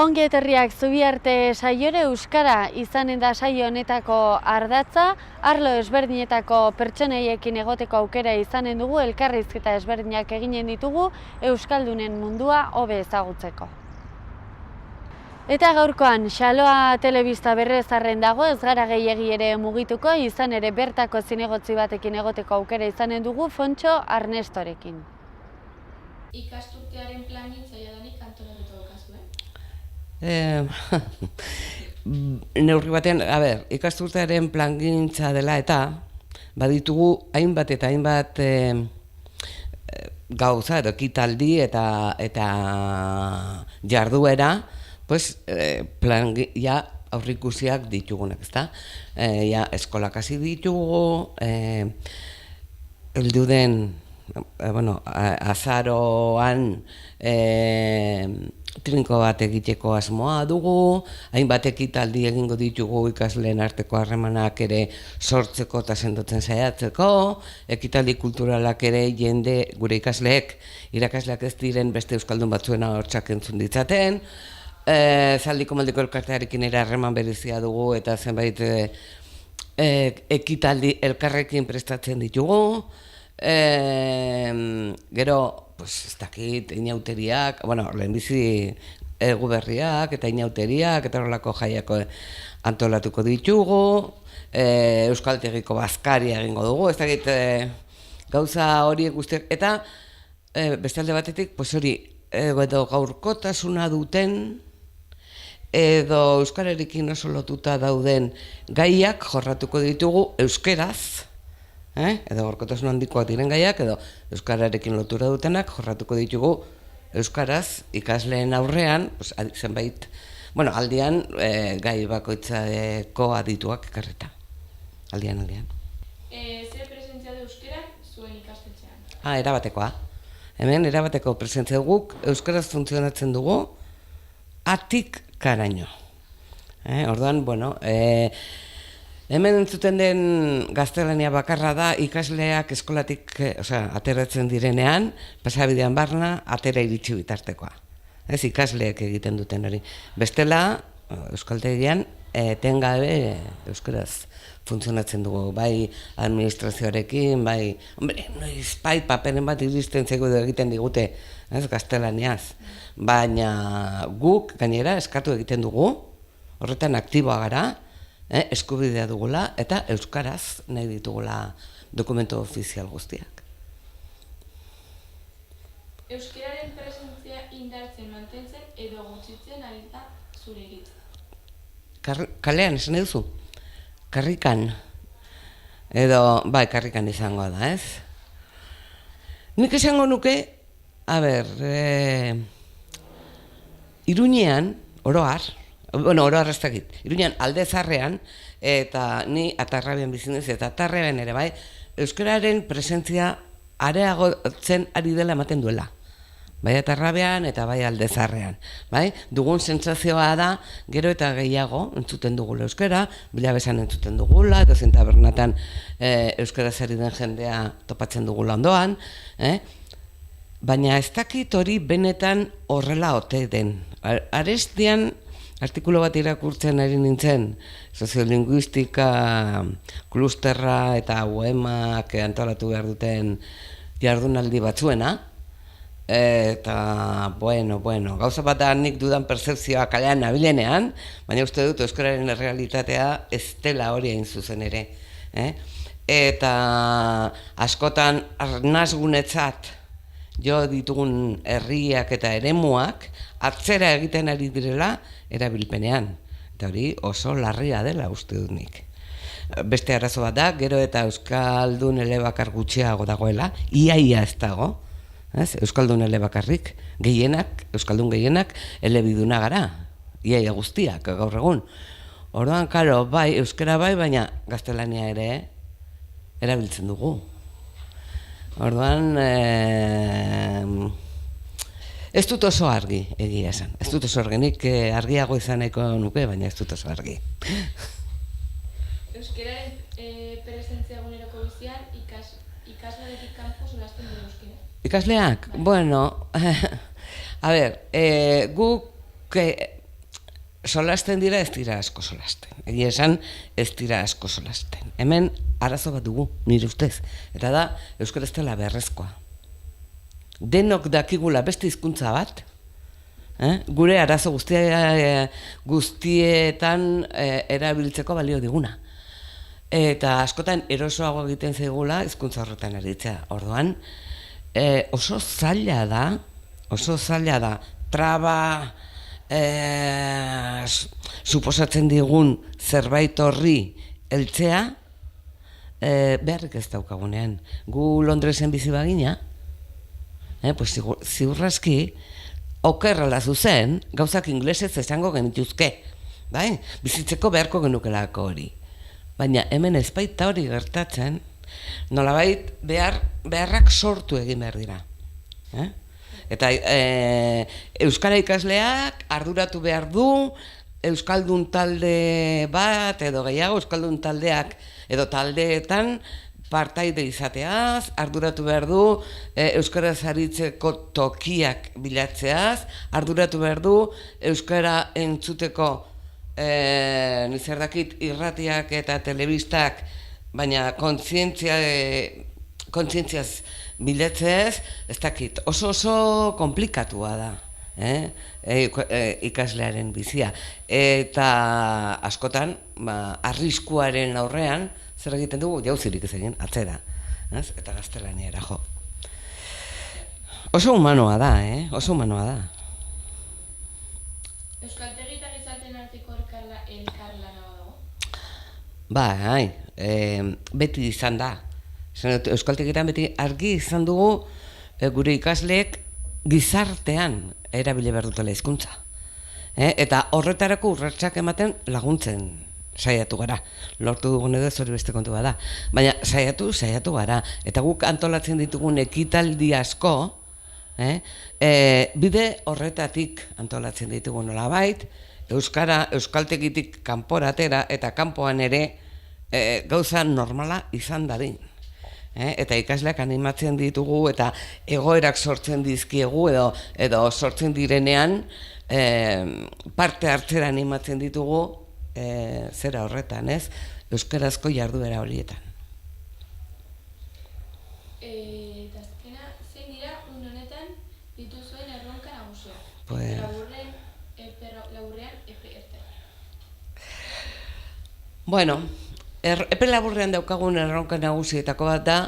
Ongi etorriak Zubiarte saiore euskara izanen da saio honetako ardatza, arlo ezberdinetako pertsoneiekin egoteko aukera izanen dugu, elkarrizketa ezberdinak eginen ditugu euskaldunen mundua hobe ezagutzeko. Eta gaurkoan, Xaloa telebista berrezarren dago, ez gara gehiegi ere mugituko, izan ere bertako zinegotzi batekin egoteko aukera izanen dugu Fontxo Arnestorekin. Ikasturtearen plangintza jadanik antolatuko daukazu, Neurri batean, ikasturtearen plangintza dela eta baditugu hainbat eta hainbat gauza edo ekitaldi eta jarduera, aurrikusiak ditugunak, ezta? Eskolak hasi ditugu, helduden azaroan trinko bat egiteko asmoa dugu, hainbat ekitaldi egingo ditugu ikasleen arteko harremanak ere sortzeko eta sendotzen saiatzeko, ekitaldi kulturalak ere jende gure ikasleek, irakasleak ez diren beste euskaldun batzuena hortzak entzun ditzaten, Zaldiko Maldiko elkartearekin ere harreman berezia dugu eta zenbait ekitaldi elkarrekin prestatzen ditugu, gero, ez dakit, inauteriak, lehenbizi eguberriak eta inauteriak eta horrelako jaiako antolatuko ditugu, euskaltegiko bazkaria egingo dugu, ez dakit gauza horiek guztiak, eta beste alde batetik, edo gaurkotasuna duten, edo euskararekin oso lotuta dauden gaiak jorratuko ditugu euskeraz, edo gaurkotasun handikoak diren gaiak, edo euskararekin lotura dutenak jorratuko ditugu euskaraz ikasleen aurrean, zenbait, aldian gai bakoitzako adituak ekarreta. Aldian. Zer presentzia da euskarak zuen ikastetxean? Erabatekoa. Hemen erabateko presentzia guk euskaraz funtzionatzen dugu atik karaino. Orduan, hemen entzuten den gaztelania bakarra da ikasleak eskolatik ateratzen direnean, pasabidean barna, atera iritsi bitartekoa. Ez ikasleek egiten duten hori. Bestela, euskaltegian, etengabe euskaraz funtzionatzen dugu, bai administrazioarekin, noiz paperen bat iristen zego egiten digute, gaztelaniaz. Baina guk, gainera, eskatu egiten dugu, horretan aktiboa gara, eskubidea dugula eta euskaraz nahi ditugula dokumentu ofizial guztiak. Euskararen presentzia indartzen, mantentzen edo gutxitzen ari da zure iritzi? Kalean, esan duzu? Karrikan. Edo, karrikan izango da, ez? Nik esango nuke, Iruñean, oroar ez dakit, Iruñean alde zarrean, eta ni Atarrabian bizinez, eta Atarrabian ere euskararen presentzia areagotzen ari dela ematen duela. Bai Atarrabian eta bai alde zarrean. Dugun sentsazioa da, gero eta gehiago entzuten dugula euskara, bilabesan entzuten dugula, eta zen tabernatan euskaraz ari den jendea topatzen dugula ondoan, baina ez dakit hori benetan horrela ote den. Arestian artikulu bat irakurtzen ari nintzen, soziolinguistika klusterra eta UEMak antolatu behar duten jardunaldi batzuena, eta, gauza bat da nik dudan percepzioa kalean nabilenean, baina uste dut euskararen realitatea ez dela hori hain zuzen ere. Eta askotan arnazgunetzat jo ditugun herriak eta eremuak atzera egiten ari direla erabilpenean. Eta hori oso larria dela uste dut nik. Beste arazo bat da, gero eta euskaldun elebakar gutxiago dagoela, iaia ez dago, euskaldun elebakarrik, euskaldun gehienak elebiduna gara, iaia guztiak gaur egun. Orduan, karo, euskara baina gaztelania ere erabiltzen dugu. Orduan, ez dut oso argi egia esan. Ez dut oso argi, nik argiago izaneko nuke, baina ez dut oso argi. Euskararen presentzia eguneroko bizian ikaslearekin kanpo solasten duen euskara? Ikasleak? Bueno, guk solasten dira, ez dira asko solasten. Egia esan, ez dira asko solasten. Hemen arazo bat dugu, nire ustez. Eta da, euskara ez dela beharrezkoa. Denok dakigula beste hizkuntza bat, gure arazo guztietan erabiltzeko balio diguna. Eta askotan erosoago egiten zaigula hizkuntza horretan aritzea. Orduan, oso zaila da, traba suposatzen digun zerbait horri heltzea, beharrik ez daukagunean. Gu Londresen bizi bagina, pues ziurraski, okerrela zuzen, gauzak inglesez esango genituzke, bai? Bizitzeko beharko genukelako hori. Baina hemen ez baita hori gertatzen, nolabait beharrak sortu egin behar dira. Eta euskara ikasleak arduratu behar du, euskaldun talde bat edo gehiago, euskaldun taldeak edo taldeetan partaide izateaz, arduratu behar du euskaraz aritzeko tokiak bilatzeaz, arduratu behar du euskara entzuteko nizerdakit irratiak eta telebistak, baina kontzientziaz bilatzeaz, ez dakit, oso komplikatua da. Ikaslearen bizia. Eta askotan, arriskuaren aurrean, zer egiten dugu, jauzirik ez egin, atzera. Eta gaztelaniara jo. Oso humanoa da, oso humanoa da. Euskaltegi eta gizarteen arteko elkarlana badago? Bai, beti izan da. Euskaltegitan beti argi izan dugu gure ikasleek gizartean erabili behar dutela hizkuntza. Eta horretarako urratsak ematen laguntzen saiatu gara. Lortu dugun edo hori beste kontu da. Baina saiatu gara. Eta guk antolatzen ditugun ekitaldi asko, bide horretatik antolatzen ditugu nolabait, euskaltegitik kanpora atera eta kanpoan ere gauza normala izan dadin. Eta ikasleak animatzen ditugu eta egoerak sortzen dizkiegu edo sortzen direnean parte hartzera animatzen ditugu zera horretan, euskarazko jarduera horietan. Eta azkena, zein dira honetan dituzuen erronka nagusiak? Laburrean epe ertain. Bueno, epe laburrean daukagun erronka nagusietako bat da,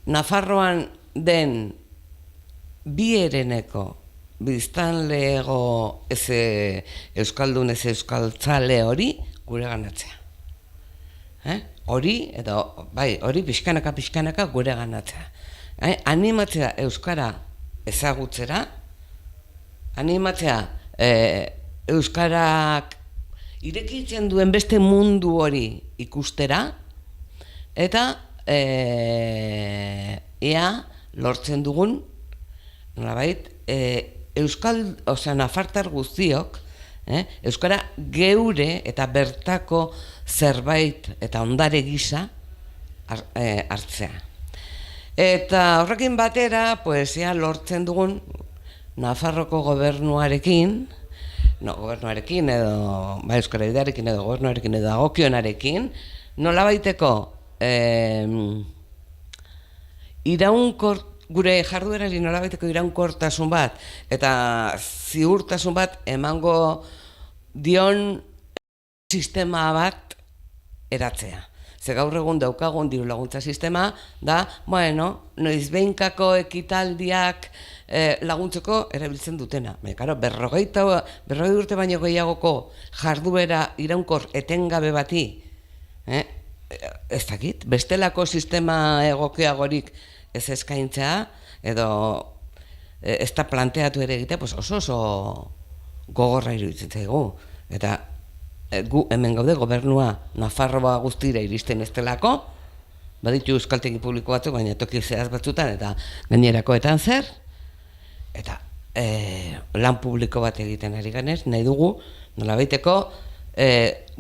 Nafarroan den bi hereneko biztanlego ez euskaldun ez euskaltzale hori gure ganatzea. Hori, edo, bai, hori pixkanaka gure ganatzea. Animatzea euskara ezagutzera, animatzea euskarak irekitzen duen beste mundu hori ikustera, eta ea lortzen dugun, nolabait, nafartar guztiok, euskara geure eta bertako zerbait eta ondare gisa hartzea. Eta horrekin batera, ea lortzen dugun Nafarroko gobernuarekin edo euskara bidearekin edo gobernuarekin edo agokionarekin, nolabaiteko gure jarduerari nolabaiteko iraunkortasun bat eta ziurtasun bat emango dion sistema bat eratzea. Ze gaur egun daukagun diru laguntza sistema da, noizbeinkako ekitaldiak laguntzeko erabiltzen dutena. Berrogei urte baino gehiagoko jarduera iraunkor etengabe bati, ez dakit, bestelako sistema egokiagorik ez eskaintzea, edo ez da planteatu ere egitea, oso gogorra iruditzen zaigu. Eta gu hemen gaude gobernua Nafarroa guztira iristen ez delako, baditu euskaltegi publiko batzuk, baina toki zehaz batzutan eta gainerakoetan zer, eta lan publiko bat egiten ari ganez, nahi dugu, nolabaiteko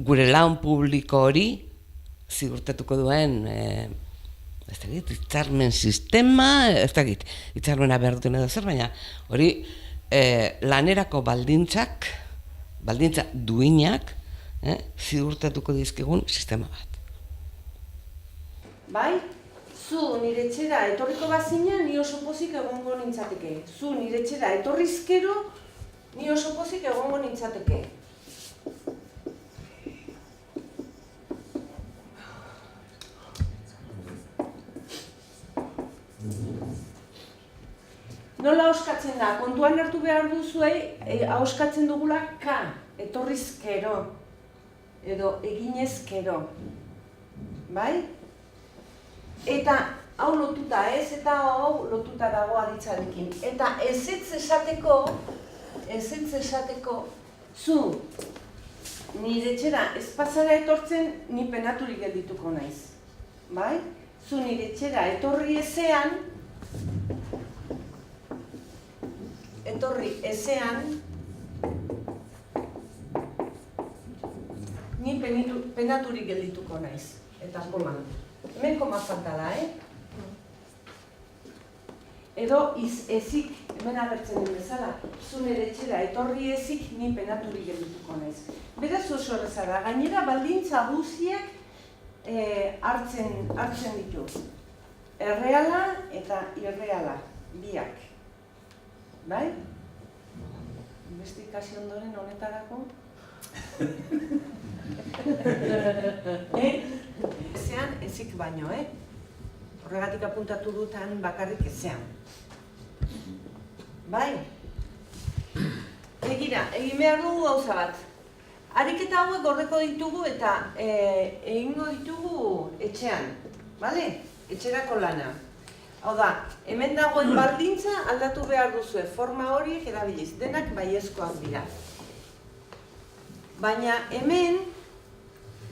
gure lan publiko hori zigurtatuko duen hitzarmen sistema, hitzarmena behar duten edo zer, baina hori lanerako baldintzak, baldintza duinak, ziurtatuko dizkigun sistema bat. Bai? Zu nire etxera etorriko bazina, ni oso pozik egongo nintzateke. Zu nire etxera etorrizkero, ni oso pozik egongo nintzateke. Nola ahoskatzen da? Kontuan hartu behar duzuei, ahoskatzen dugula ka, etorrizkero, edo eginezkero. Bai? Eta hau lotuta ez, eta hau lotuta dago aditzarekin. Eta ezetz esateko, zu nire etxera ez pasara etortzen, ni penaturik geldituko naiz. Bai? Zu nire etxera etorri ezean, ni penaturik geldituko naiz. Eta koma. Hemen koma falta da, Edo ezik, hemen agertzen den bezala, zu nire etxera etorri ezik, ni penaturik geldituko naiz. Beraz oso erraza da, gainera baldintza guztiak hartzen ditu. Erreala eta irreala, biak. Bai? Beste ikasi ondoren honetarako? Ezean ezik baino, Horregatik apuntatu dutan bakarrik ezean. Bai? Egira, egin behar dugu gauza bat. Ariketa hauek gordeko ditugu eta egingo ditugu etxean. Bale? Etxerako lana. Hau da, hemen dagoen baldintza aldatu behar duzue, forma horiek erabiliz, denak baiezkoak dira. Baina hemen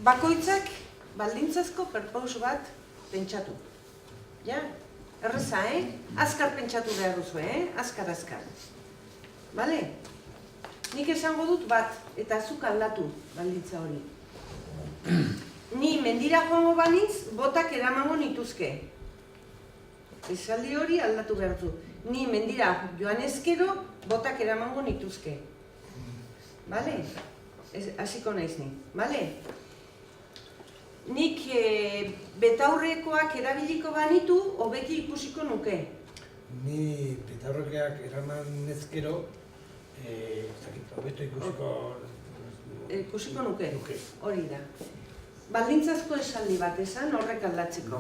bakoitzak baldintzazko perpaus bat pentsatu. Ja? Erreza, Azkar pentsatu behar duzue, Azkar. Bale? Nik esango dut bat, eta zuk aldatu baldintza hori. Ni mendira joango banitz, botak eramango nituzke. Esaldi hori aldatu behar du. Ni mendira joan ezkero, botak eramango nituzke. Bale? Hasiko naiz ni. Bale? Nik betaurrekoak erabiliko banitu, hobeki ikusiko nuke. Ni betaurrekoak eraman ezkero, hobeto ikusiko nuke. Hori da. Baldintzazko esaldi bat esan horrek aldatzeko.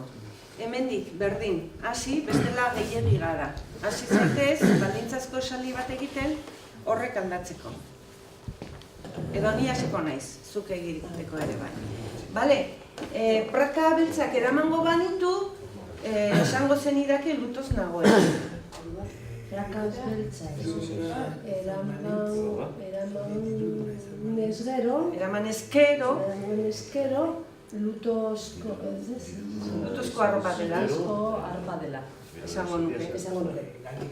Hemendik, berdin, hasi, bestela gehiegi gara. Hasi zaitez, baldintzazko esaldi bat egiten, horrek aldatzeko. Edo ni hasiko naiz, zuk egiteko ere bai. Bale, praka beltzak eramango banitu, esango zenidake lutoz nagoen. Praka beltzak eraman ezkero, lutozko arropa dela. Esango nuke.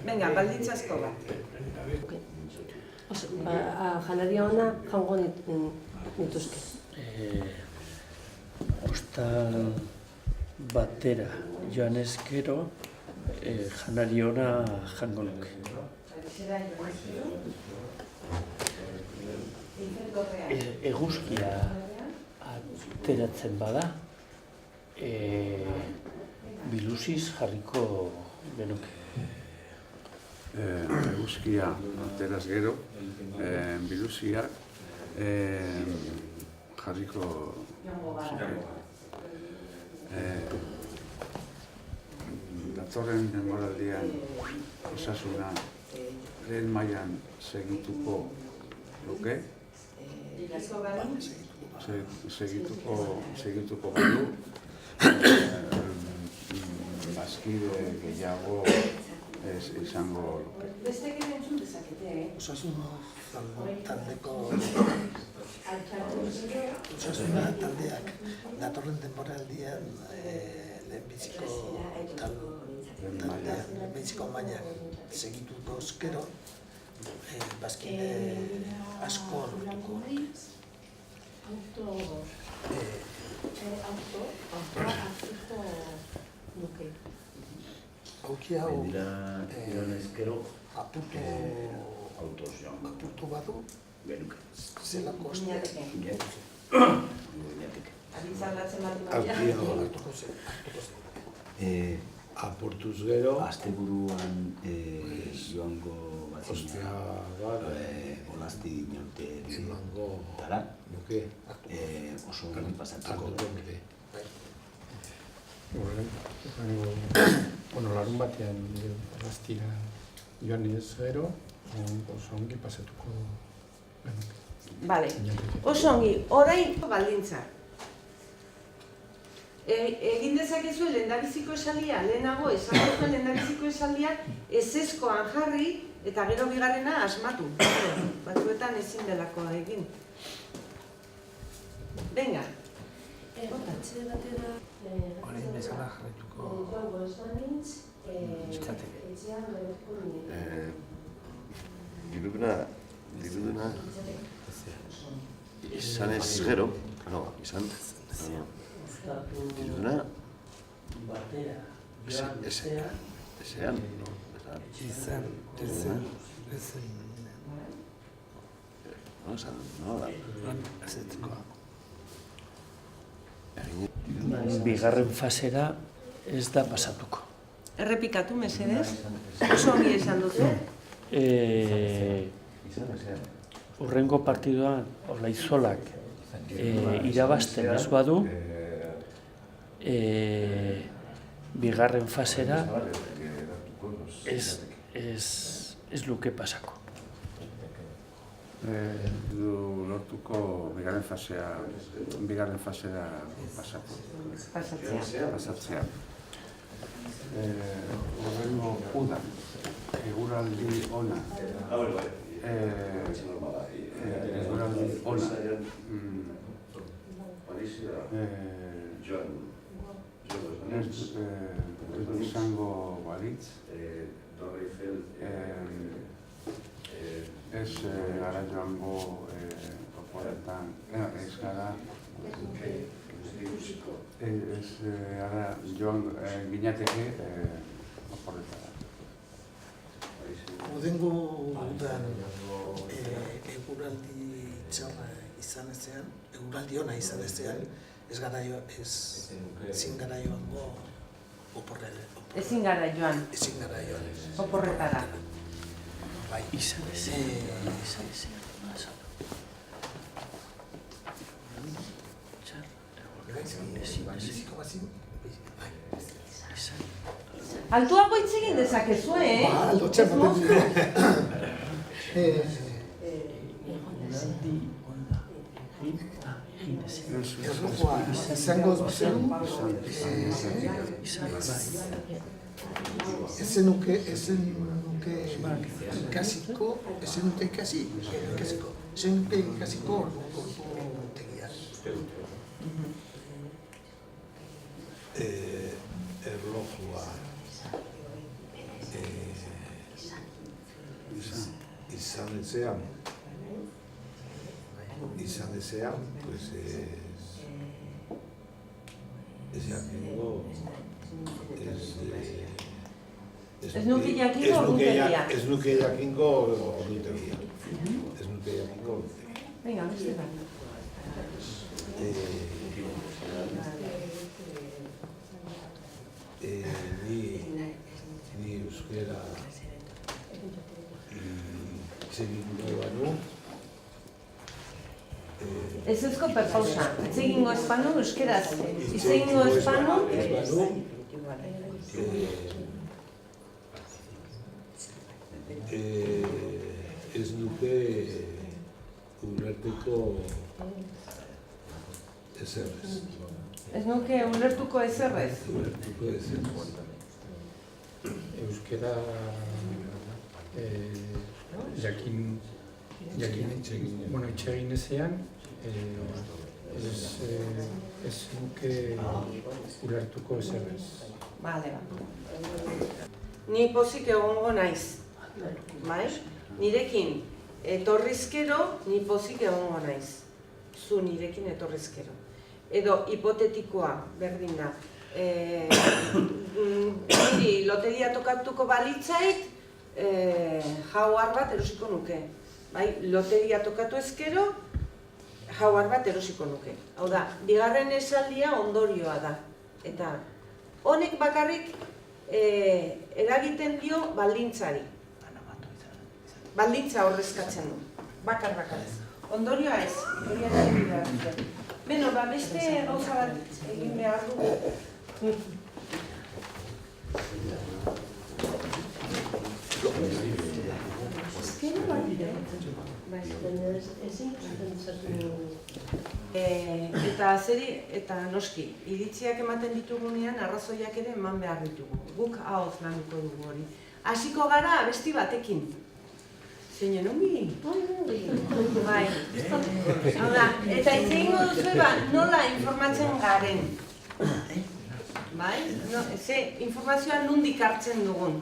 Venga, baldintzazko bat. Janaria ona jango nituzke. Ostal batera joan ezkero, janari ona jango nuke. Eguzkia ateratzen bada, biluziz jarriko genuke. Eguzkia ateraz gero, biluziak jarriko datorren denboraldian osasuna lehen mailan segituko luke, segituko badu, bazkide gehiago izango luke. Beste egin entzun dezakete, Osasuna taldeak datorren temporaldian lehenbiziko mailak segituko ezkero, bazkide asko lortuko. Auki hau apurtu badu, zelako Abitzaldatzen bat hartuko zen. Apurtuz gero, Asteburuan joango ostia batzina, olazti inote emango dara, nuke oso ongi pasatuko. Larun batean olaztira joan ez gero, oso ongi pasatuko genuke. Bale, oso ongi, orain baldintza. Egin dezakezu lehendabiziko esaldia, lehenago esango lehendabiziko esaldia ezezkoan jarri eta gero bigarrena asmatu. Batzuetan ezin delako egin. Venga. Atxe batera... Orain bezala jarraituko Diruduna izan ez gero, izan diruduna ezean, Bigarren fasera ez da pasatuko. Errepikatu, mesedez. Oso ongi esan duzu. Hurrengo partiduan Olaizolak irabazten ez badu, bigarren fasera ez luke pasako. Du lortuko bigarren fasera pasatzea. Horrengo udan, eguraldi ona. Ez du izango balitz, ez gara joango oporretan, ez gara joan ginateke oporretara. Udengo udan eguraldi txarra izan ezean, eguraldi ona izan ezean, ezin gara joango oporretara. Ezin gara joan. Oporretara. Bai. Izan ezean. Altuago hitz egin dezakezu, lotxa maten dira. Errojoa izango zenu, ezen nuke ikasiko ordutegia. Erlojua izan ezean, pues ez jakingo, ez nuke jakingo ordutegia. Ez nuke jakingo ordutegia. Venga, beste bat. Ni euskera itzegingo banu. Ez ezko perpausa. Itzegingo espanu, euskeraz. Itzegingo espanu. Ez nuke ulertuko ezerrez. Ez nuke ulertuko ezerrez. Euskera itxegin ezean, ez nuke ulertuko ezerrez. Bale, Ni pozik egongo naiz. Bai? Nirekin etorrizkero, ni pozik egongo naiz. Zu nirekin etorrizkero. Edo hipotetikoa, berdin da. Niri loteria tokatuko balitzait, jaguar bat erosiko nuke. Bai, loteria tokatu ezkero, jaguar bat erosiko nuke. Hau da, bigarren esaldia ondorioa da. Eta honek bakarrik eragiten dio baldintzari. Baldintza horrezkatzen du. Bakar. Ondorioa ez. Beno, beste gauza bat egin behar dugu. Eta noski, iritziak ematen ditugunean arrazoiak ere eman behar ditugu. Guk ahoz landuko dugu hori. Hasiko gara abesti batekin. Zeinen ongi? Bai. Eta hitz egingo duzu nola informatzen garen. Bai? Ze informazioa nondik hartzen dugun.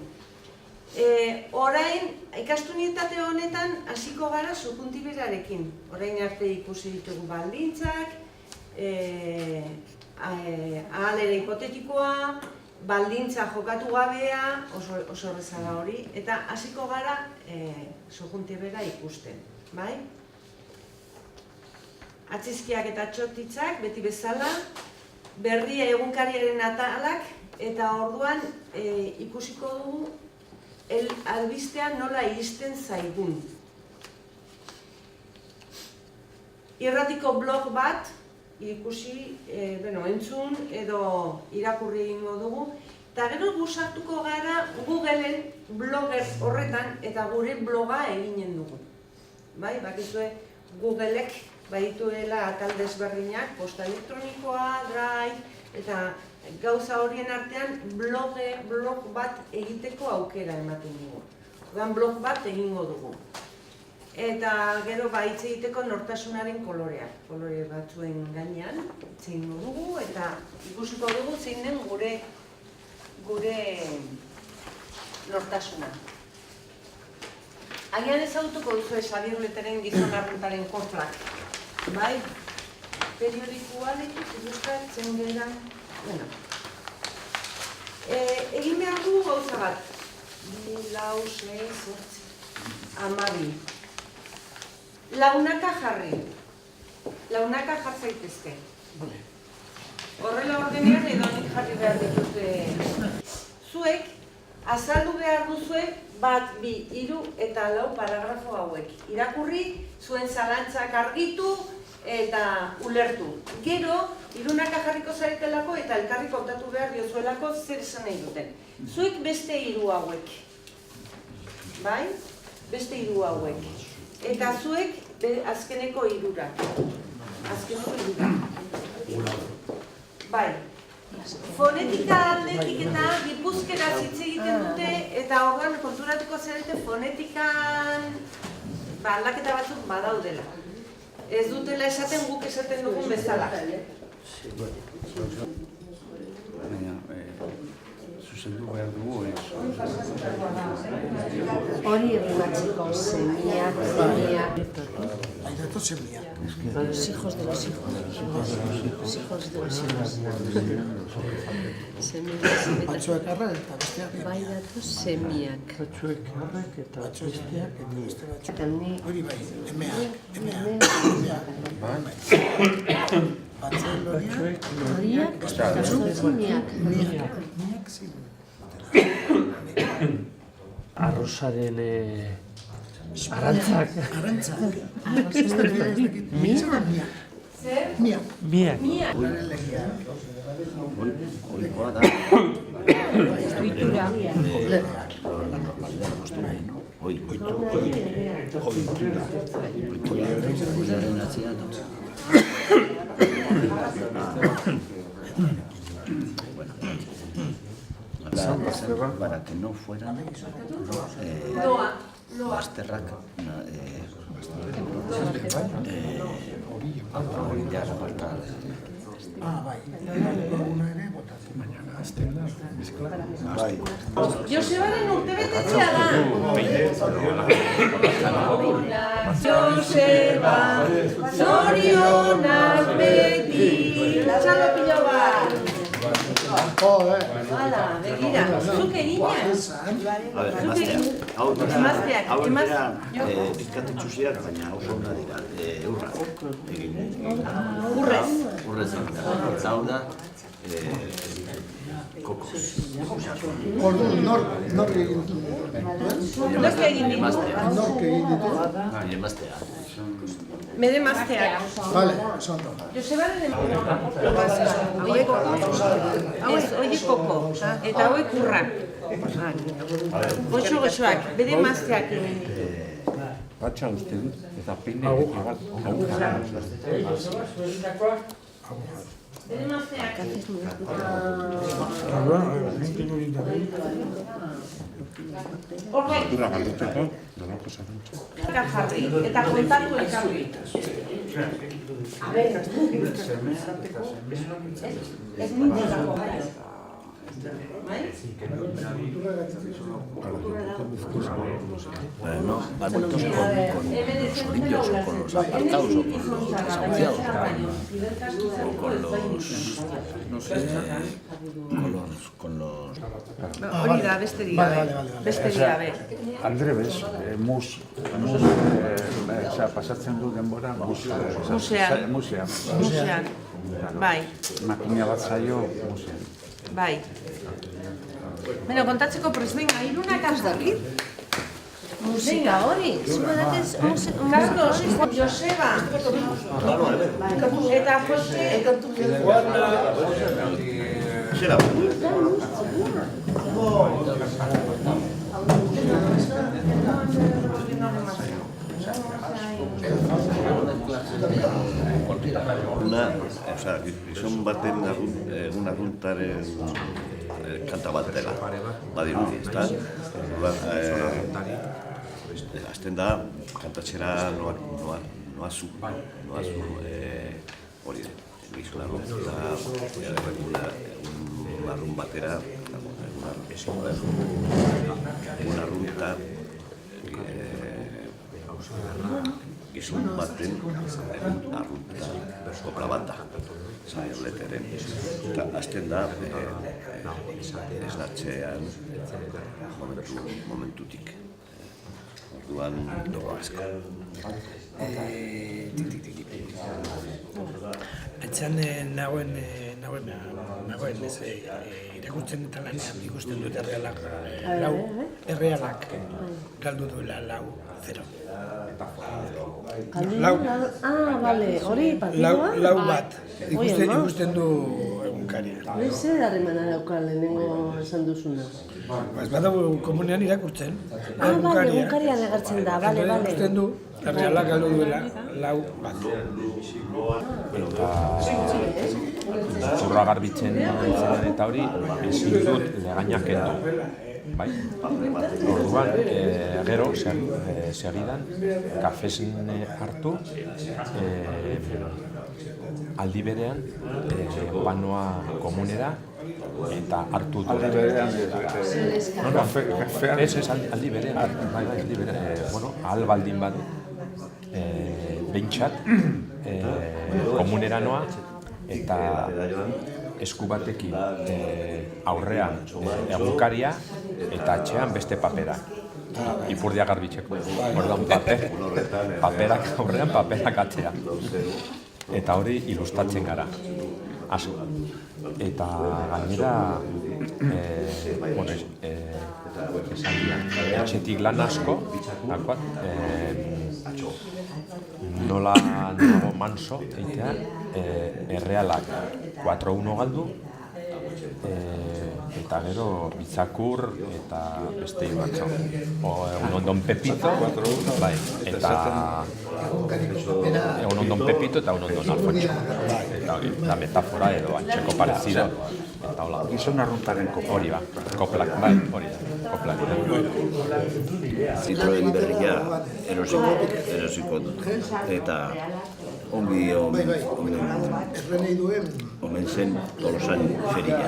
Orain, ikastunitate honetan hasiko gara subjuntiberarekin. Orain arte ikusi ditugu baldintzak, ahalera hipotetikoa, baldintza jokatu gabea, oso horrezala hori, eta hasiko gara subjuntibera ikusten. Bai? Atzizkiak eta txotitzak, beti bezala, berria egunkariaren atalak, eta orduan ikusiko dugu albistean nola iristen zaigun. Irratiko blog bat ikusi, entzun edo irakurri egingo dugu, eta gero gusartuko gara Googleen blogger horretan eta gure bloga eginen dugu. Bai, bakizue Googleek badituela atal desberdinak, posta elektronikoa, Drive, eta gauza horien artean blog bat egiteko aukera ematen dugu. Orduan blog bat egingo dugu. Eta gero hitz egiteko nortasunaren koloreak. Kolore batzuen gainean hitz egingo dugu eta ikusiko dugu zein den gure nortasuna. Agian ezagutuko duzu Xabier Leteren gizon arruntaren kofrak. Bai? Periodikoa lekik ikuskatzen gera. Egin behar dugu gauza bat. 2, 4, 6, 8, 12. Launaka jarri. Launaka jartzaitezke. Horrela ordenean edo nik jarri behar dituzte. Zuek, azaldu behar duzue 1, 2, 3 eta 4 paragrafo hauek. Irakurri, zuen zalantzak argitu eta ulertu. Gero, irunaka jarriko zaretelako eta elkarri kontatu behar diozuelako zer esan nahi duten. Zuek beste 3 hauek. Bai? Beste 3 hauek. Eta zuek azkeneko 3. Azkeneko 3. Bai. Fonetika aldetik eta gipuzkeraz hitz egiten dute eta orduan konturatuko zarete fonetikan aldaketa batzuk badaudela. Ez dutela esaten guk esaten dugun bezala. Zuzendu behar dugu ez. Hori rimatzeko semiak. Aidato semiak. Los hijos de los hijos. Los hijos de los hijos. Semiak. Batzuek arra eta besteak. Bai datu semiak. Batzuek arrek eta besteak. Eta ni... Hori bai, emeak. Batzuen loriak. Horiak, eta zortziniak. Miak ziren. Arrozaren arantzak. Arantzak. Miak? Miak. Miak. Oikoa da. Oitura. Oituraren atzean. Para que no fueran bazterrak orillas apartadas. Bai. Una ere botatzen. Bai. Josebaren urtebetetzea da. Joseba, zorionak beti. Txalo pilo bat. Hala, begira, zuk eginez? Emazteak. Hau dira pizkat itxusiak, baina oso ona dira, eurra egin. Urrez. Urrez egin da. Eta hau da, kokos. Nork egin du? Nork egin ditu? Nork egin ditu? Emaztea. Bere mazteak. Vale, sondo. Josebaren hauek koko, eta hauek urra. Goxo-goxoak, bere mazteak egin ditu. Patxa uste dut, eta peine igual Bere mazteak. Horrek. Eta jarri, eta kontatu elkarri. A ver, ez nintzako gai. No, adultos con los orillos, o con los apartados, o con los desahuciados, o con los, no sé, con los... Hori da, besterik gabe. Besterik gabe. Aldrebes, pasatzen du denbora Musean. musean. Bai. Makina bat zaio musean. Bai. Beno, kontatzeko presbenga, irunak jarri. Musika hori, zuedatez Carlos, Joseba, eta Jose, gizon baten egun arruntaren kanta bat dela, badirudi, ezta? Azten da, kantatxera noazu hori gizon arrunta, egun arrunt batera, egun arrunta, gizon baten egun arrunta kopla bat da, leteren. Eta azten da, esnatzean momentutik. Orduan, dogo asko. Etxan nagoen irakurtzen eta lanean ikusten dut errealak galdu duela 4-0. bale, hori partidua? Lau bat, ikusten du egunkaria. Zer harremana dauka lehenengo esan duzuna? Ez badago komunean irakurtzen. Bale, egunkarian agertzen da, bale. Ikusten du, errealak galdu duela 4 bat. Zurra garbitzen eta hori, ezin dut legainak kendu. Bai? Orduan, gero, segidan, kafesen hartu, aldi berean, panoa komunera, eta hartu dut. Aldi berean? Ez, aldi berean. Bueno, ahal baldin bat, behintzat, komunera noa, eta esku batekin aurrean egunkaria eta atxean beste papera. Ipurdia garbitzeko. Orduan paperak aurrean, paperak atxean. Eta hori ilustratzen gara. Asko. Eta gainera, etxetik lan asko, nola nago manso, eitea, errealak 4-1 galdu, eta gero Bitzakur eta beste batzo. Egun ondon Pepito, bai, eta egun ondon Pepito eta egun ondon Alfonso. Eta metafora edo antxeko parezido. Eta hola. Gizon arruntaren hori ba, koplak, bai, hori da, koplak. Zitroen berria erosiko dut. Eta ongi omen zen Tolosan feria.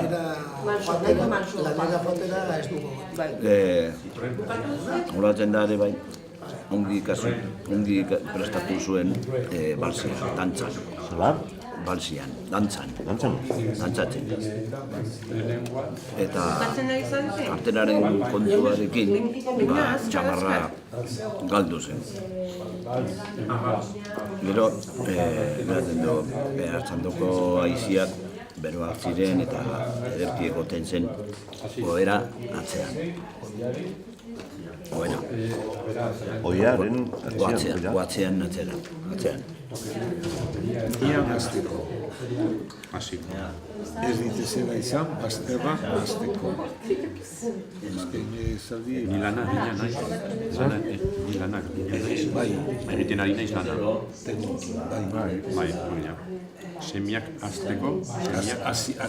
Horatzen da ere bai, ongi prestatu zuen balsia, tantzan. balzian, dantzan. Dantzatzen. Eta artenaren kontuarekin txamarra galdu zen. Gero, beraten du, hartzandoko aiziak beroak ziren eta ederki egoten zen goera atzean. Bueno, Oiaren atzean. Ia gazteko. Ez ditezela izan, bazterra gazteko. Ni lanak naiz. Egiten ari naiz lana. Bai, baina. Semiak azteko, Semeak azteko.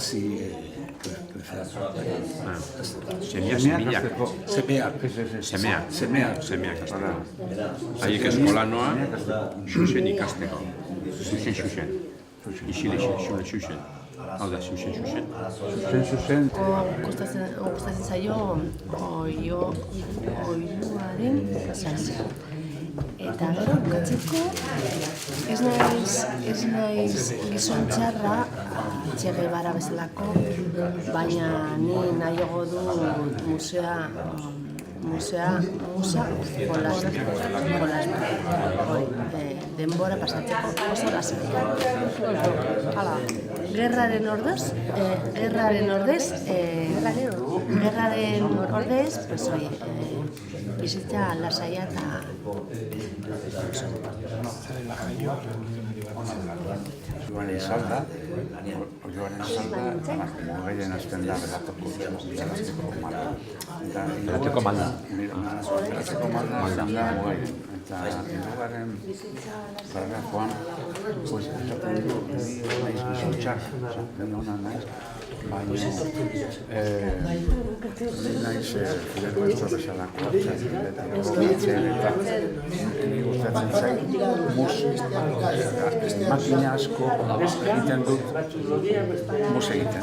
Haiek eskolanoa, xuxen ikasteko. Xuxen. Isile xuxen. Hau da, xuxen. Gustatzen zaio oiluaren salsa. Eta gero, bukatzeko, ez naiz gizon txarra, Che Guevara bezalako, baina ni nahiago du musea denbora pasatzeko oso lasai. Hala, gerraren ordez, pues oye, bizitza lasaia eta Oioaren salda, gehien azten da belatoko malda. Belateko malda azten da gehien. Eta hilugaren paragrafoan, esaten du, naiz gizon txarra, hona naiz, baina naiz Fidel Castro bezalako hartzen eta gustatzen zait makina asko egiten dut mus egiten.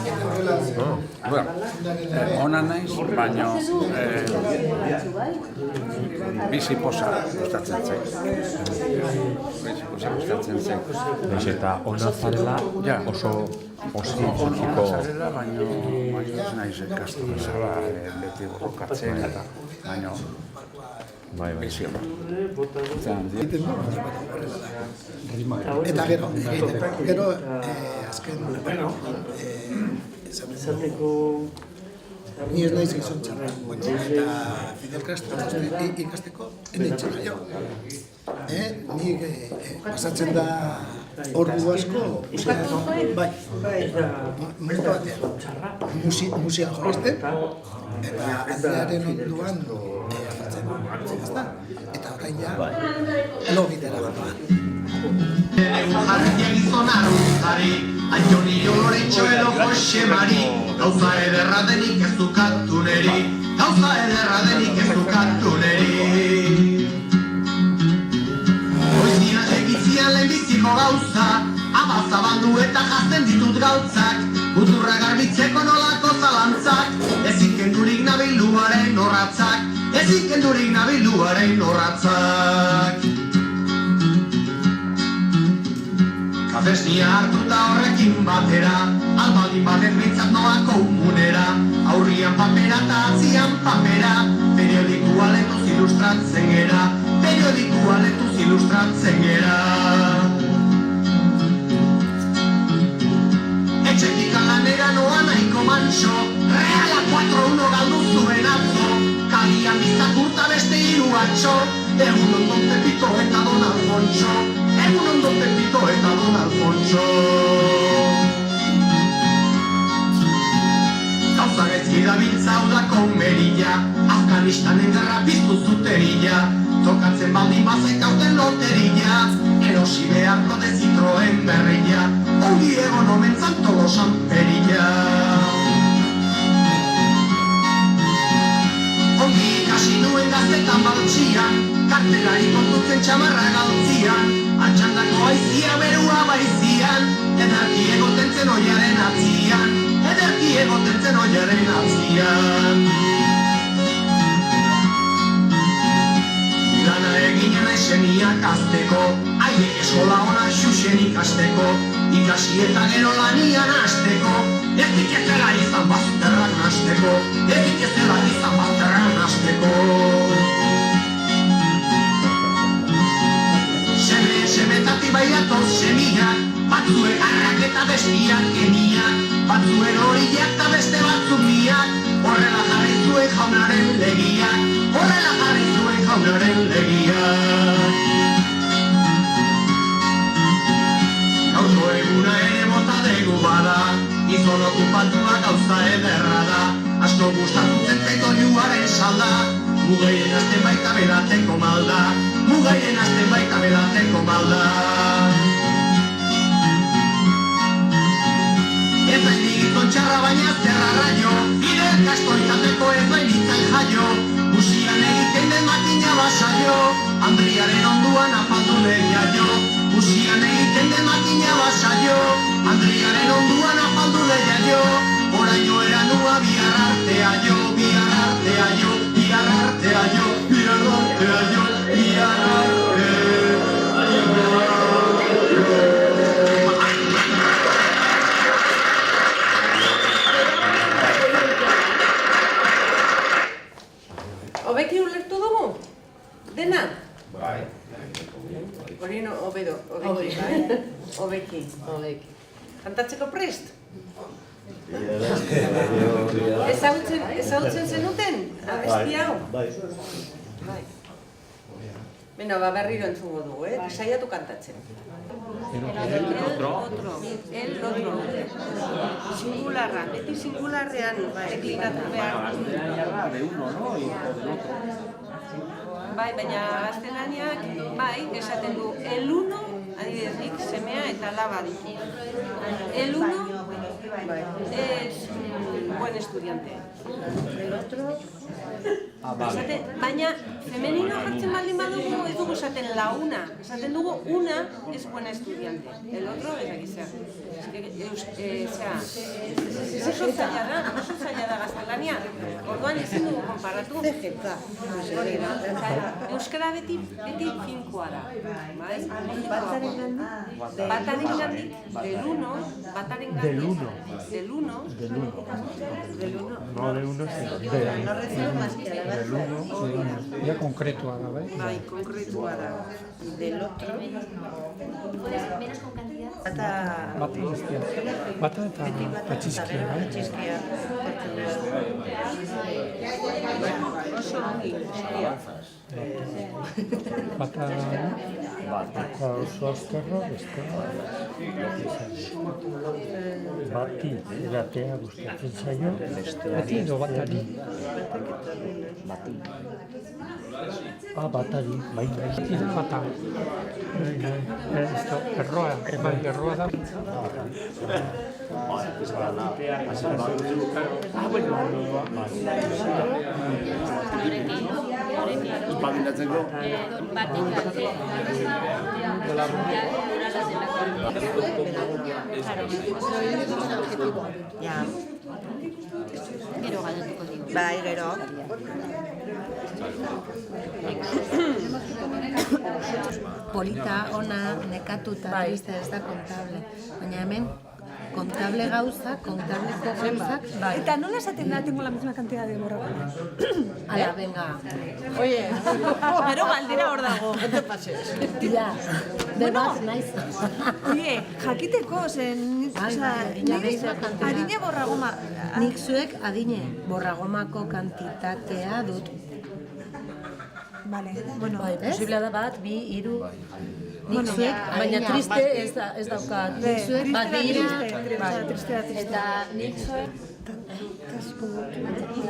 Hona naiz, baina bizi posa gustatzen zait. Naiz eta ona zarela oso osiko baina ez naiz Castro bezala beti borrokatzen eta baina bizi hor. Eta gero, azken, esateko ni ez naiz gizon txarra, eta Fidel Castro ikasteko ene txarra jo. Nik pasatzen da ordu asko, bai, momentu batean, musian jolazten, eta aldearen onduan jartzen, eta orain ja, lobitera gatoan. Jarria gizon arruzari, Antoni Loretxo edo Jose Mari, gauza ederra denik ez dukatu neri, Oizia egitzian lehenbiziko gauza, ama zabaldu eta jazten ditut gautzak, muturra garbitzeko nolako zalantzak, ezin kendurik nabiluaren horratzak. Kafesnia hartuta horrekin batera, albaldin baten bintzat noa komunera, aurrian papera eta atzian papera, periodikua letuz ilustratzen gera. Etxetik alanera noa nahiko manso, Reala 4-1 galdu zuen atzo, kalian bizakurta beste hiru atxo, egun ondo Pepito eta Don Alfonso. Gauza gezki dabiltza udako merila, Afganistanen gerra piztu zuterila, tokatzen baldin bazekauten loterila, erosi beharko de Citroen berrila, ongi egon omen Tolosan perila. Ongi ikasi nuen gaztetan baltxian, kartelari kontutzen txamarra galtzian, atxandako aizia berua baizian, ederki egoten zen oiaren atzian. Lana eginen eseniak azteko, aile eskola ona xuxen ikasteko, ikasi eta gero lanian hasteko, ezik ezela izan bazterrak nasteko, ezik ezela izan bazterrak nasteko. Semetati bairatoz semiak, batzuek arrak eta bestiak geniak, batzuen horiak eta beste batzuk miak, horrela jarri zuen jaunaren legiak, horrela jarri zuen jaunaren legiak. Gaurko eguna ere bota dugu bada, gizon okupatua gauza ederra da, asko gustatzen zeko juaren salda, mugaien azten baita berateko malda, mugaien azten baita berateko malda. Ez bain digizon txarra baina zerra raio, ider kasto izateko ez bain nintzen jaio, musian egiten den makina basaio, Andriaren onduan afaldu lehia jo, musian egiten den makina basaio, Andriaren onduan afaldu lehia jo, oraino eranua bihar artea jo, bihar artea jo, bihar artea jo, bihar artea jo, bihar artea jo. Hobeki ulertu dugu? Dena? Bai. Hori no, hobedo, hobeki, bai? Hobeki. Kantatzeko prest? Ezagutzen zenuten? Abesti hau? Bai. Beno, berriro entzungo dugu, saiatu kantatzen. El otro. Singularra, beti singularrean deklinatu behar. De uno, ¿no? Y del otro. Bai, baina gaztelaniak, bai, esaten du, el uno, adibidez nik, semea eta alaba ditu. El uno es buen estudiante. El otro... Baina, femenino jartzen baldin badugu, ez dugu esaten la una. Esaten dugu, una es buena estudiante. El otro es aquí oso zaila da gaztelania. Orduan ezin dugu konparatu. Euskara beti finkoa da. Bataren gandik, del uno. No de uno, sino No recibo más que la del uno. Ya concretua da, bai? Bai, konkretua da. Del otro. menos con cantidad. Bata eta txiskia, bai? Txiskia. Oso ongi, txiskia. Bateko oso azkarra, bestea. Bati, eratea gustatzen zaio. Bati edo batari? Batari, bai. Bati da bata. Erroa, erroa da. Espabinatzeko? Gero galdetuko digu. Bai, gero. Polita, ona, nekatuta, triste, ez da kontable. Baina hemen, kontable gauzak, kontableko gauzak, bai. Eta nola esaten da, tengo la misma cantidad de borragomas? Ala, venga. Oye, pero galdera hor dago. No te pases. Ya, debat naiz. Oye, jakiteko, zen, adine borragoma. Nik zuek adine borragomako kantitatea dut. Vale, bueno. Posiblea da bat, bi, hiru... Nik zuek, baina triste ez daukat. Nik zuek, bat, bi, hiru... Eta nik zuek...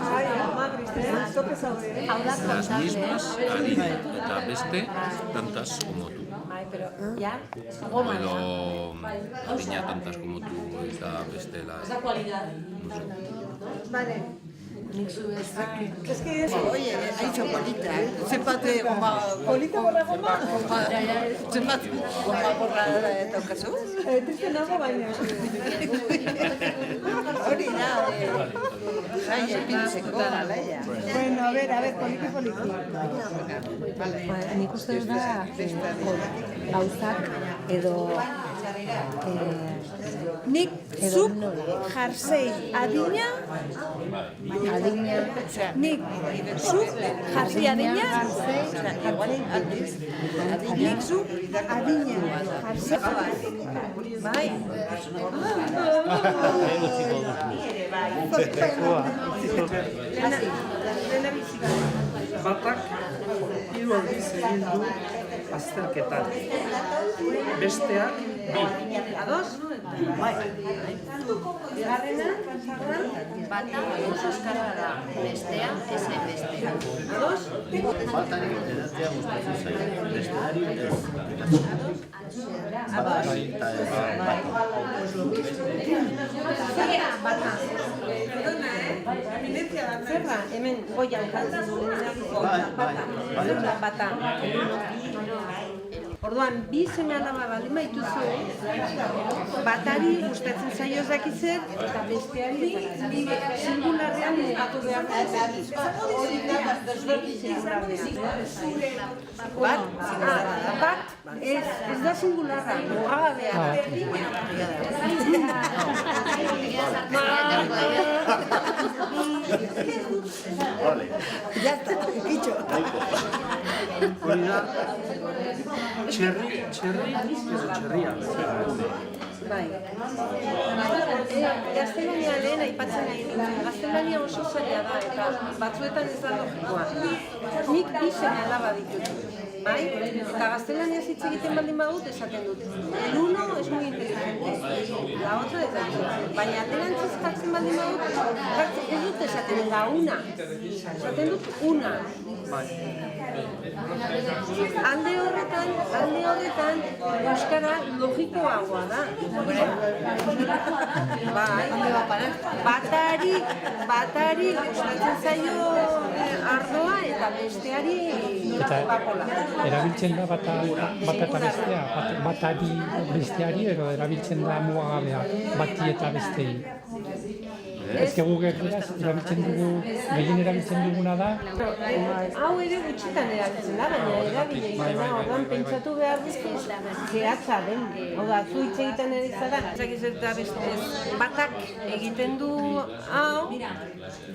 Ai, ama, triste, tope zaude. Hau da Las kontable. mismas, adine, eta beste, tantas como tú. Ja, Edo adina tantas como tú, eta beste las... No sé. Vale. Nik zuek... Es que es... Oye, ha dicho polita. Zenbat goma... Polita borragoma? Zenbat goma borra daukazu? Triste nago baina. Hori da, jai epintzeko. Bueno, a ver, poliki. Nik uste da gauzak edo Nik zuk jarsei adina, nik zuk jarsei adina, nik zuk adina jarsei. Bai. Batak 3 aldiz egin du azterketan. Besteak 2. Ados? Bai. Bigarrena, Bata euskara da, bestea ez bestea. ados? Batari edatea gustatzen zaio, besteari ez. Ados? Eta ez bat. Bata. Perdona, Zerra, hemen goian jartzen du bata. Orduan, bi seme alaba baldin baituzu, batari gustatzen zaio ez dakitzer, eta besteari singularrean mugatu behar bat, ez da singularra, mugagabea. Ya está, kitxo. Hori da, txerri edo txerria. Bai. Gaztelania lehen aipatzen nahi dut. Gaztelania oso zaila da eta batzuetan ez da logikoa. Nik bi seme alaba ditut. Bai? Eta gaztelania hitz egiten baldin badut esaten dut. El uno es muy inteligente. La otra es inteligente. Baina aterantziz jartzen baldin badut, ez dut esaten la una. Esaten dut una. Alde horretan, euskara logikoagoa da. Bai, batari gustatzen zaio ardoa eta besteari bakola. Erabiltzen da bata eta bestea, batari besteari edo erabiltzen da mugagabea bati eta bestei. Ez que guk erabiltzen dugu, gehien erabiltzen duguna da. Hau ere gutxitan erabiltzen da, baina erabile egiten da, orduan pentsatu behar duzke zehatza den. Hau da, zu hitz egiten ari zara, eta bestez batak egiten du hau,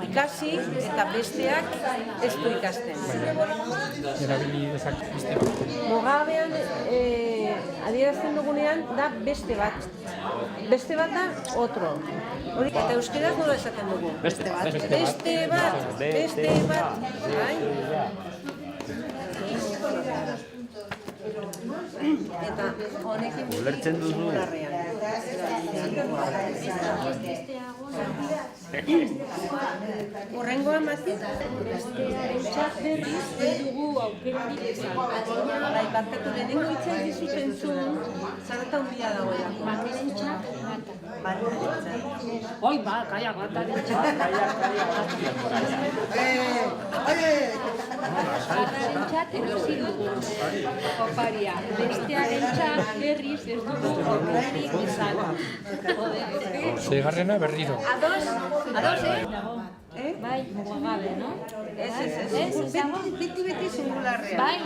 ikasi eta besteak ez du ikasten. Erabili dezak beste bat. Mugabean adierazten dugunean da beste bat. Beste bat da otro. Eta euskeraz nola esaten dugu? Beste bat. Bai? Eta honekin ulertzen duzu. Horrengoa mazik? Bestearentzat berriz ez dugu aukerarik izan. Bai, barkatu lehenengo hitzak dizut entzun, zarata handia dagoelako. Batarentzat, bata. Oi, ba, kaia, batarentzat. Batarentzat erosi dugu oparia. Bestearentzat berriz ez dugu aukerarik izan. Seigarrena berriro. Ados, bai, mugagabe, no? Ez. Beti singularrean. Bai,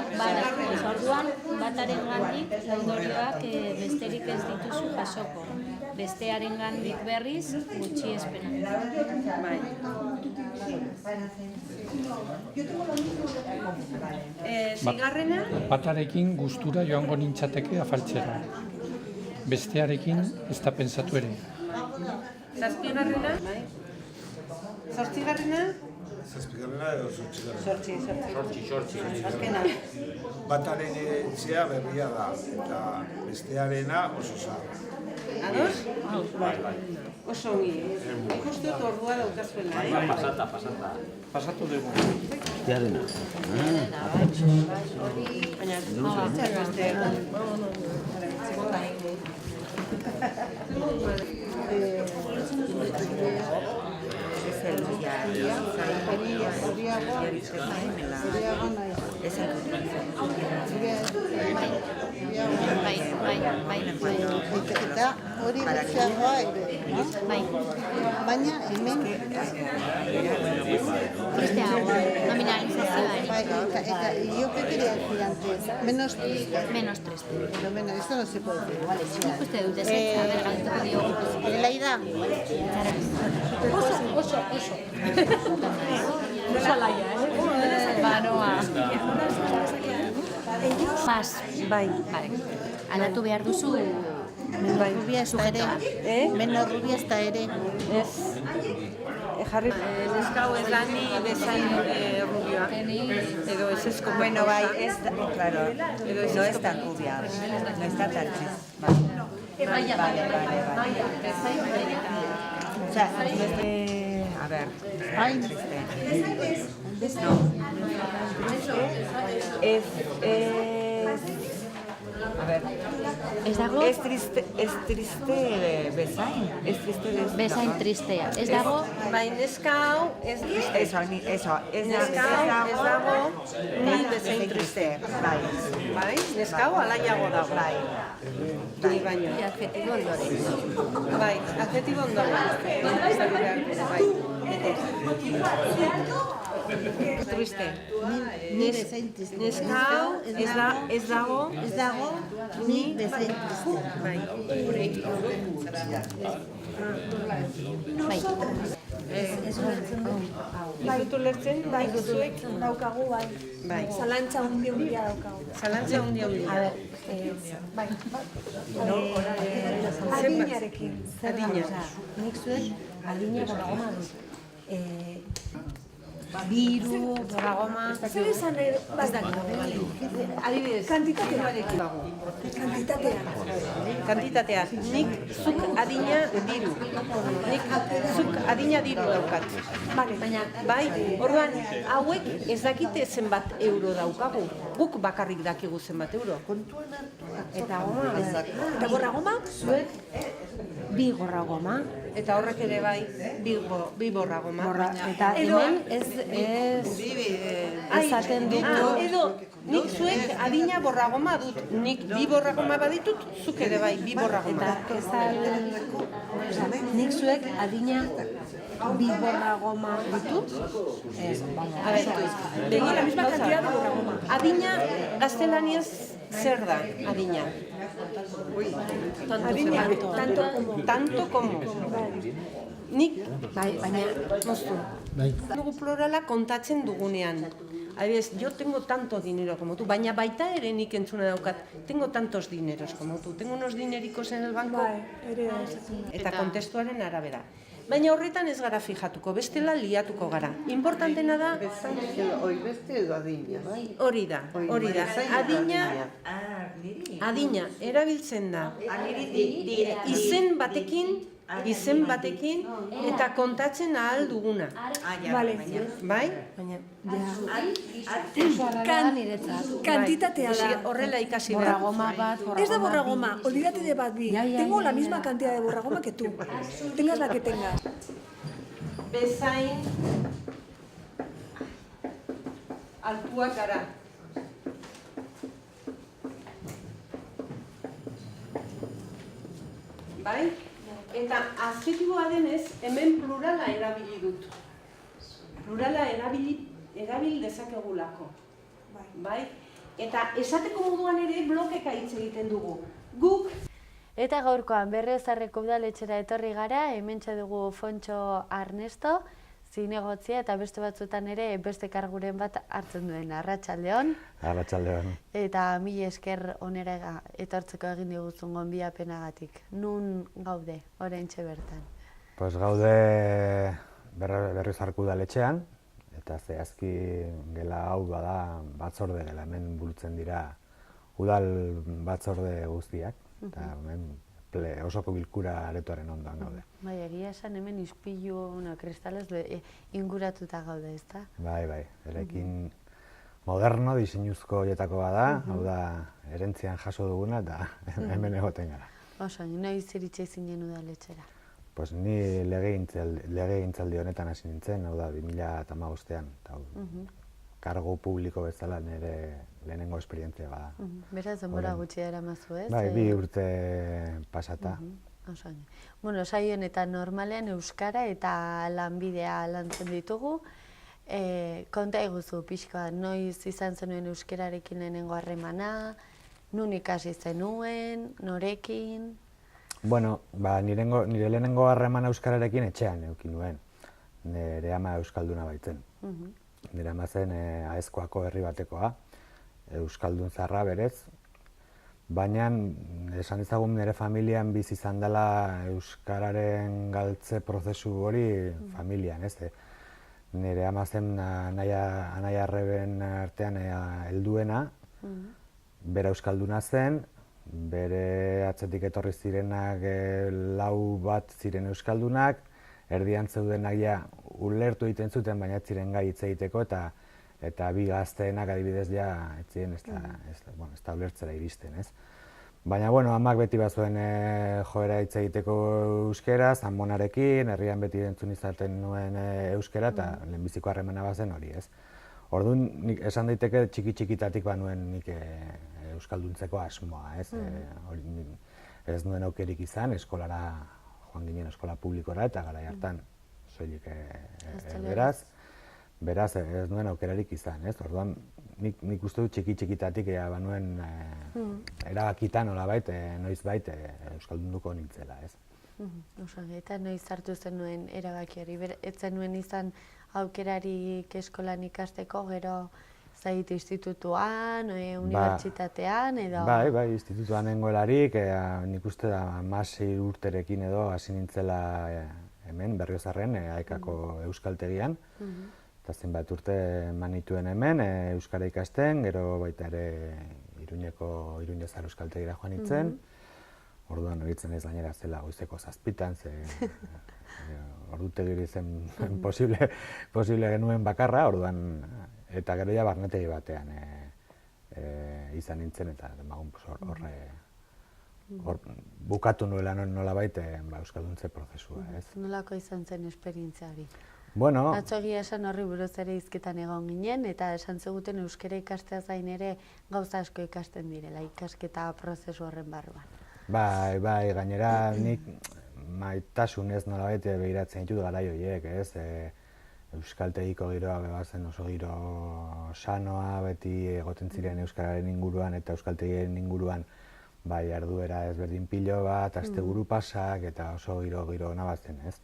orduan bataren gandik ondorioak besterik ez dituzu jasoko. Bestearen gandik berriz gutxi espena. Bai. Zigarrena? Batarekin gustura joango nintzateke afaltzera. Bestearekin ez da pentsatu ere. Zazpigarrena? Zortzigarrena? Zazpigarrena edo zortzigarrena? Zortzi. Azkena. Bataren etxea berria da, eta bestearena oso zaharra. Ados? Bai. Oso ongi. Ikustut ordua daukazuela, Pasatu dugu. Bestearena. Bai. Da, hori gutxiagoa ere. Bai. Baina hemen... Tristeagoa, nominalizazioari. Bai, eta yo qué quería decir antes, menos triste. Menos triste. Pero bueno, esto no se puede decir. Vale, sí. Nik uste dut, ez ez, galdetuko diogu. Laida. Oso. Oso alaia, Banoa. Pas. Bai. Aldatu behar duzu Menos rubia esta ere. Menos rubia esta ere. Ez. Jarri. Neskau ez da ni bezain rubioa. Edo ez esko. Bueno, bai, ez da, claro, no es tan rubia, no está tan triste. Vale. O sea, a ver, triste. No. A ver. Ez dago? Es triste bezain. Es triste bezain tristea. Ez dago? Bai, neska hau ez triste. Eso. Neska hau ez dago ni bezain triste. Bai, neska hau alaiago dago. Ni baino. Adjetibo ondoren. Bai, adjetibo ondoren. Bai. Triste. Neska hau ez dago ni bezain triste. Bai. Ez dut ulertzen, bai duzuek daukagu, bai. Zalantza handia daukagu. Zalantza handia. A ver, bai. Adinarekin. Adina. Nik zuek adina goragoma dut. Biru, goragoma... Zer esan adibidez, kantitatearekin dago. Kantitatea. Nik zuk adina diru. Nik zuk adina diru daukat. Baina, bai, orduan, hauek ez dakite zenbat euro daukagu. Guk bakarrik dakigu zenbat euro. Eta goma, eta gorragoma? Zuek? Bi gorragoma. Eta horrek ere bai, bi borragoma. Eta hemen ez esaten dugu. Edo, nik zuek adina borragoma dut. Nik bi borragoma baditut, zuk ere bai, bi borragoma. Eta nik zuek adina bi borragoma ditut? Ez, Begira, la misma cantidad de borragoma. Adina, gaztelaniaz zer da, adina? Tanto como. Nik, baina, moztu. Dugu plurala kontatzen dugunean. Adibidez, yo tengo tanto dinero como tú, baina baita ere nik entzuna daukat, tengo tantos dineros como tú, tengo unos dinericos en el banco, eta kontestuaren arabera. Baina horretan ez gara fijatuko, bestela liatuko gara. Importantena da... Beste edo adina. Hori da. Adina erabiltzen da. Izen batekin eta kontatzen ahal duguna. Vale. Bai? Kantitatea da. Horrela ikasi behar. Borragoma bat, Ez da borragoma, olvídate de bat bi. Tengo la misma cantidad de borragoma que tú. Tengas la que tengas. Bezain altuak gara. Bai? Eta adjetiboa denez, hemen plurala erabili dut. Plurala erabil dezakegulako. Bai? Eta esateko moduan ere blokeka hitz egiten dugu. Guk Eta gaurkoan Berriozarreko udaletxera etorri gara, hementxe dugu Fontxo Arnesto, zinegotzia eta beste batzuetan ere beste karguren bat hartzen duen. Arratsaldeon. Arratsaldeon. Eta mila esker onera etortzeko egin diguzun gonbidapenagatik. Nun gaude, oraintxe bertan? Pues gaude Berriozarreko udaletxean, eta zehazki gela hau bada batzorde gela, hemen burutzen dira udal batzorde guztiak, eta hemen osoko bilkura aretoaren ondoan gaude. Bai, egia esan hemen ispilu, kristalez inguratuta gaude, ezta? Bai, erekin moderno, diseinuzko horietako bada, hau da, erentzian jaso duguna eta hemen egoten gara. Oso, noiz iritsi zinen udaletxera? Pues ni legegintzaldi honetan hasi nintzen, hau da, 2015ean, eta kargo publiko bezala nire lehenengo esperientzia bada. Beraz, denbora gutxi eramazu, ez? Bai, 2 urte pasata. Bueno, saio honetan normalean euskara eta lanbidea lantzen ditugu. Konta iguzu pixka, noiz izan zenuen euskararekin lehenengo harremana, nun ikasi zenuen, norekin? Bueno, nire lehenengo harremana euskararekin etxean eukin nuen. Nire ama euskalduna baitzen. Nire ama zen Aezkoako herri batekoa, euskaldun zarra berez, baina esan ezagun nire familian bizi izan dela euskararen galtze prozesu hori familian, ez? Nire ama zen anaia arreben artean helduena, bera euskalduna zen, bere atzetik etorri zirenak 4 bat ziren euskaldunak, erdian zeudenak ja ulertu egiten zuten, baina ez ziren gai hitz egiteko, eta 2 gazteenak adibidez ja ez ziren ez da ulertzera iristen, ez? Baina, bueno, amak beti bazuen joera hitz egiteko euskeraz, Amonarekin, herrian beti entzun izaten nuen euskera, eta lehenbiziko harremana bazen hori, ez? Orduan, esan daiteke txiki-txikitatik banuen nik euskalduntzeko asmoa, ez? Ez nuen aukerik izan, eskolara joan ginen eskola publikora, eta garai hartan soilik beraz ez nuen aukerarik izan, ez? Orduan, nik uste dut txiki-txikitatik banuen erabakita nolabait, noizbait euskaldunduko nintzela, ez? Eta noiz hartu zenuen erabaki hori, ez zenuen izan aukerarik eskolan ikasteko, gero zait institutuan, unibertsitatean, edo? Bai, institutuan nengoelarik, nik uste da 16 urterekin edo hasi nintzela hemen, Berriozarren, Aekako euskaltegian, eta zenbat urte eman nituen hemen, euskara ikasten, gero baita ere Iruñezar euskaltegira joan nintzen, orduan horitzen ez gainera zela goizeko 7:00, ze ordutegiri zen posible genuen bakarra, orduan, eta gero ja barnetegi batean izan nintzen, eta horre bukatu nuela nolabait euskalduntze prozesua, ez? Nolako izan zen esperientzia hori? Bueno... Atzo egia esan horri buruz ere hizketan egon ginen, eta esan zeguten euskara ikastea zain ere gauza asko ikasten direla, ikasketa prozesu horren barruan. Bai, gainera nik maitasunez nolabait begiratzen ditut garai horiek, ez? Euskaltegiko giroa bebazen oso giro sanoa, beti egoten ziren euskararen inguruan eta euskaltegiaren inguruan bai arduera ezberdin pilo bat, asteburu pasak eta oso giro nabazen, ez?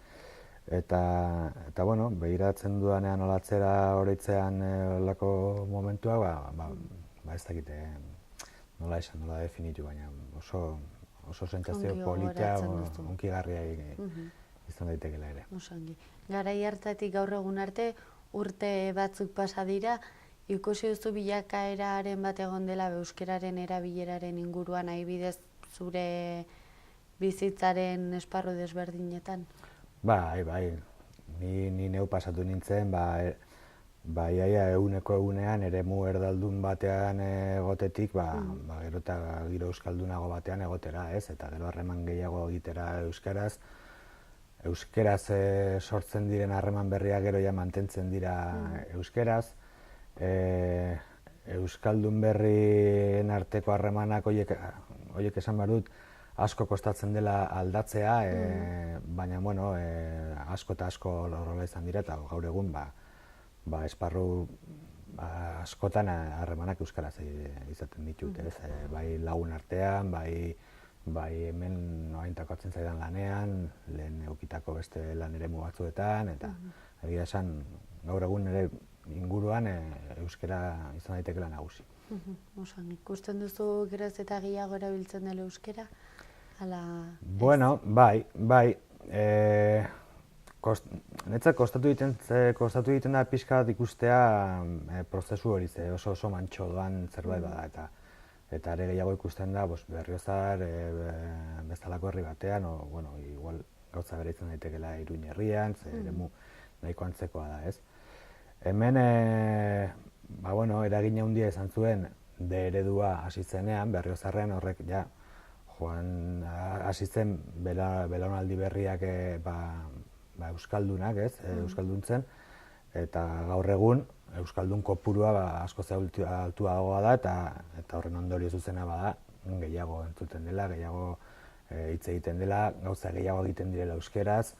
Eta, bueno, begiratzen dudanean olatzera horitzean olako momentuak, ez dakite nola esan, nola definitu, baina oso sentsazio polita, hunkigarria izan daitekela ere. Garai hartatik gaur egun arte, urte batzuk pasa dira, ikusi duzu bilakaeraren bat egon dela euskararen erabileraren inguruan, adibidez zure bizitzaren esparru desberdinetan? Bai, ni neu pasatu nintzen, iaia egunean eremu erdaldun batean egotetik, gero eta giro euskaldunago batean egotera, ez? Eta gero harreman gehiago egitera euskaraz. Euskaraz sortzen diren harreman berriak gero ja mantentzen dira euskaraz. Euskaldun berrien arteko harremanak horiek esan behar dut, asko kostatzen dela aldatzea, baina, bueno, asko eta asko horrela izan dira, eta gaur egun, esparru askotan harremanak euskaraz izaten ditut, ez? Bai lagun artean, bai hemen noaintako atzen zaidan lanean, lehen eukitako beste lan eremu batzuetan, eta egia esan gaur egun ere inguruan euskara izan daitekela nagusi. Ikusten duzu geroz eta gehiago erabiltzen dela euskara? Bueno, bai. Netzak kostatu egiten da pixka bat ikustea prozesu hori, oso mantxo doan zerbait bada, eta ere gehiago ikusten da Berriozar bezalako herri batean, igual gauza bere izan daitekela Iruña herrian, eremu nahiko antzekoa da, ez? Hemen, eragin handia izan zuen D eredua hasi zenean, Berriozarren horrek ja hasi zen belaunaldi berriak euskaldunak, ez? Euskalduntzen, Eta gaur egun, euskaldun kopurua askoz altuagoa da eta horren ondorio zuzena bada gehiago entzuten dela, gehiago hitz egiten dela, gauza gehiago egiten direla euskeraz,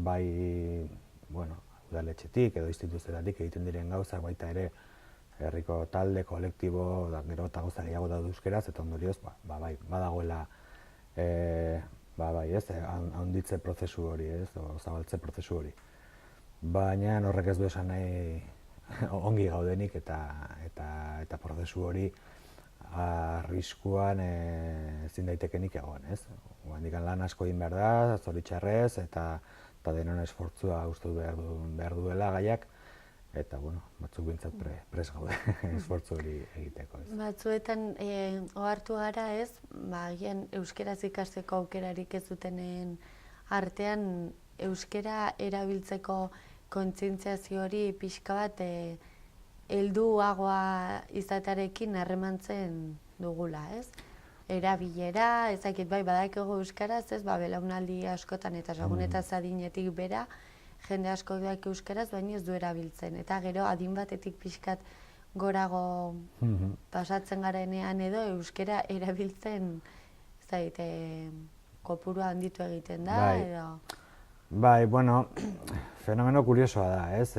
bai, udaletxetik edo instituzioetatik egiten diren gauzak baita ere herriko talde, kolektibo, gero eta gauza gehiago daude euskeraz, eta ondorioz, badagoela handitze prozesu hori, zabaltze prozesu hori. Baina horrek ez du esan nahi ongi gaudenik eta prozesu hori arriskuan ezin daitekenik egon, ez? Handikan lan asko egin behar da, zoritxarrez, eta denon esfortzua uste behar duela gaiak, eta batzuk bintzat pres gaude esfortzu hori egiteko. Batzuetan ohartu gara ez, agian euskeraz ikasteko aukerarik ez dutenen artean euskera erabiltzeko kontzientziazio hori pixka bat helduagoa izatearekin harremantzen dugula, ez? Erabilera, ezakit bai badakigu euskaraz, ez, belaunaldi askotan eta lagunetaz adinetik bera, jende asko duak euskaraz, baina ez du erabiltzen. Eta gero adin batetik pixkat gorago pasatzen garenean edo euskara erabiltzen, kopurua handitu egiten da, edo... Bai, fenomeno kuriosoa da, ez?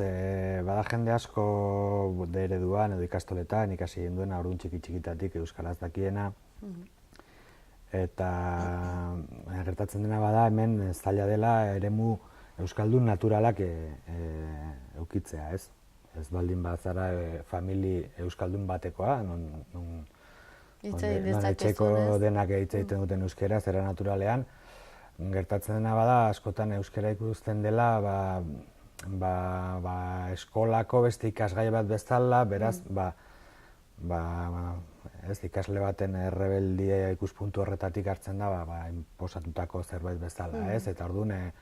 Bada jende asko ereduan edo ikastoletan ikasi egin duena orduan txikitatik euskaraz dakiena. Eta gertatzen dena bada hemen zaila dela eremu euskaldun naturalak eukitzea, ez? Ez baldin bazara famili euskaldun batekoa, non etxeko denak hitz egiten duten euskera, zera naturalean, gertatzen dena bada, askotan euskara ikusten dela eskolako beste ikasgai bat bezala, beraz, ikasle baten errebeldia ikuspuntu horretatik hartzen da, inposatutako zerbait bezala, ez? Eta orduan,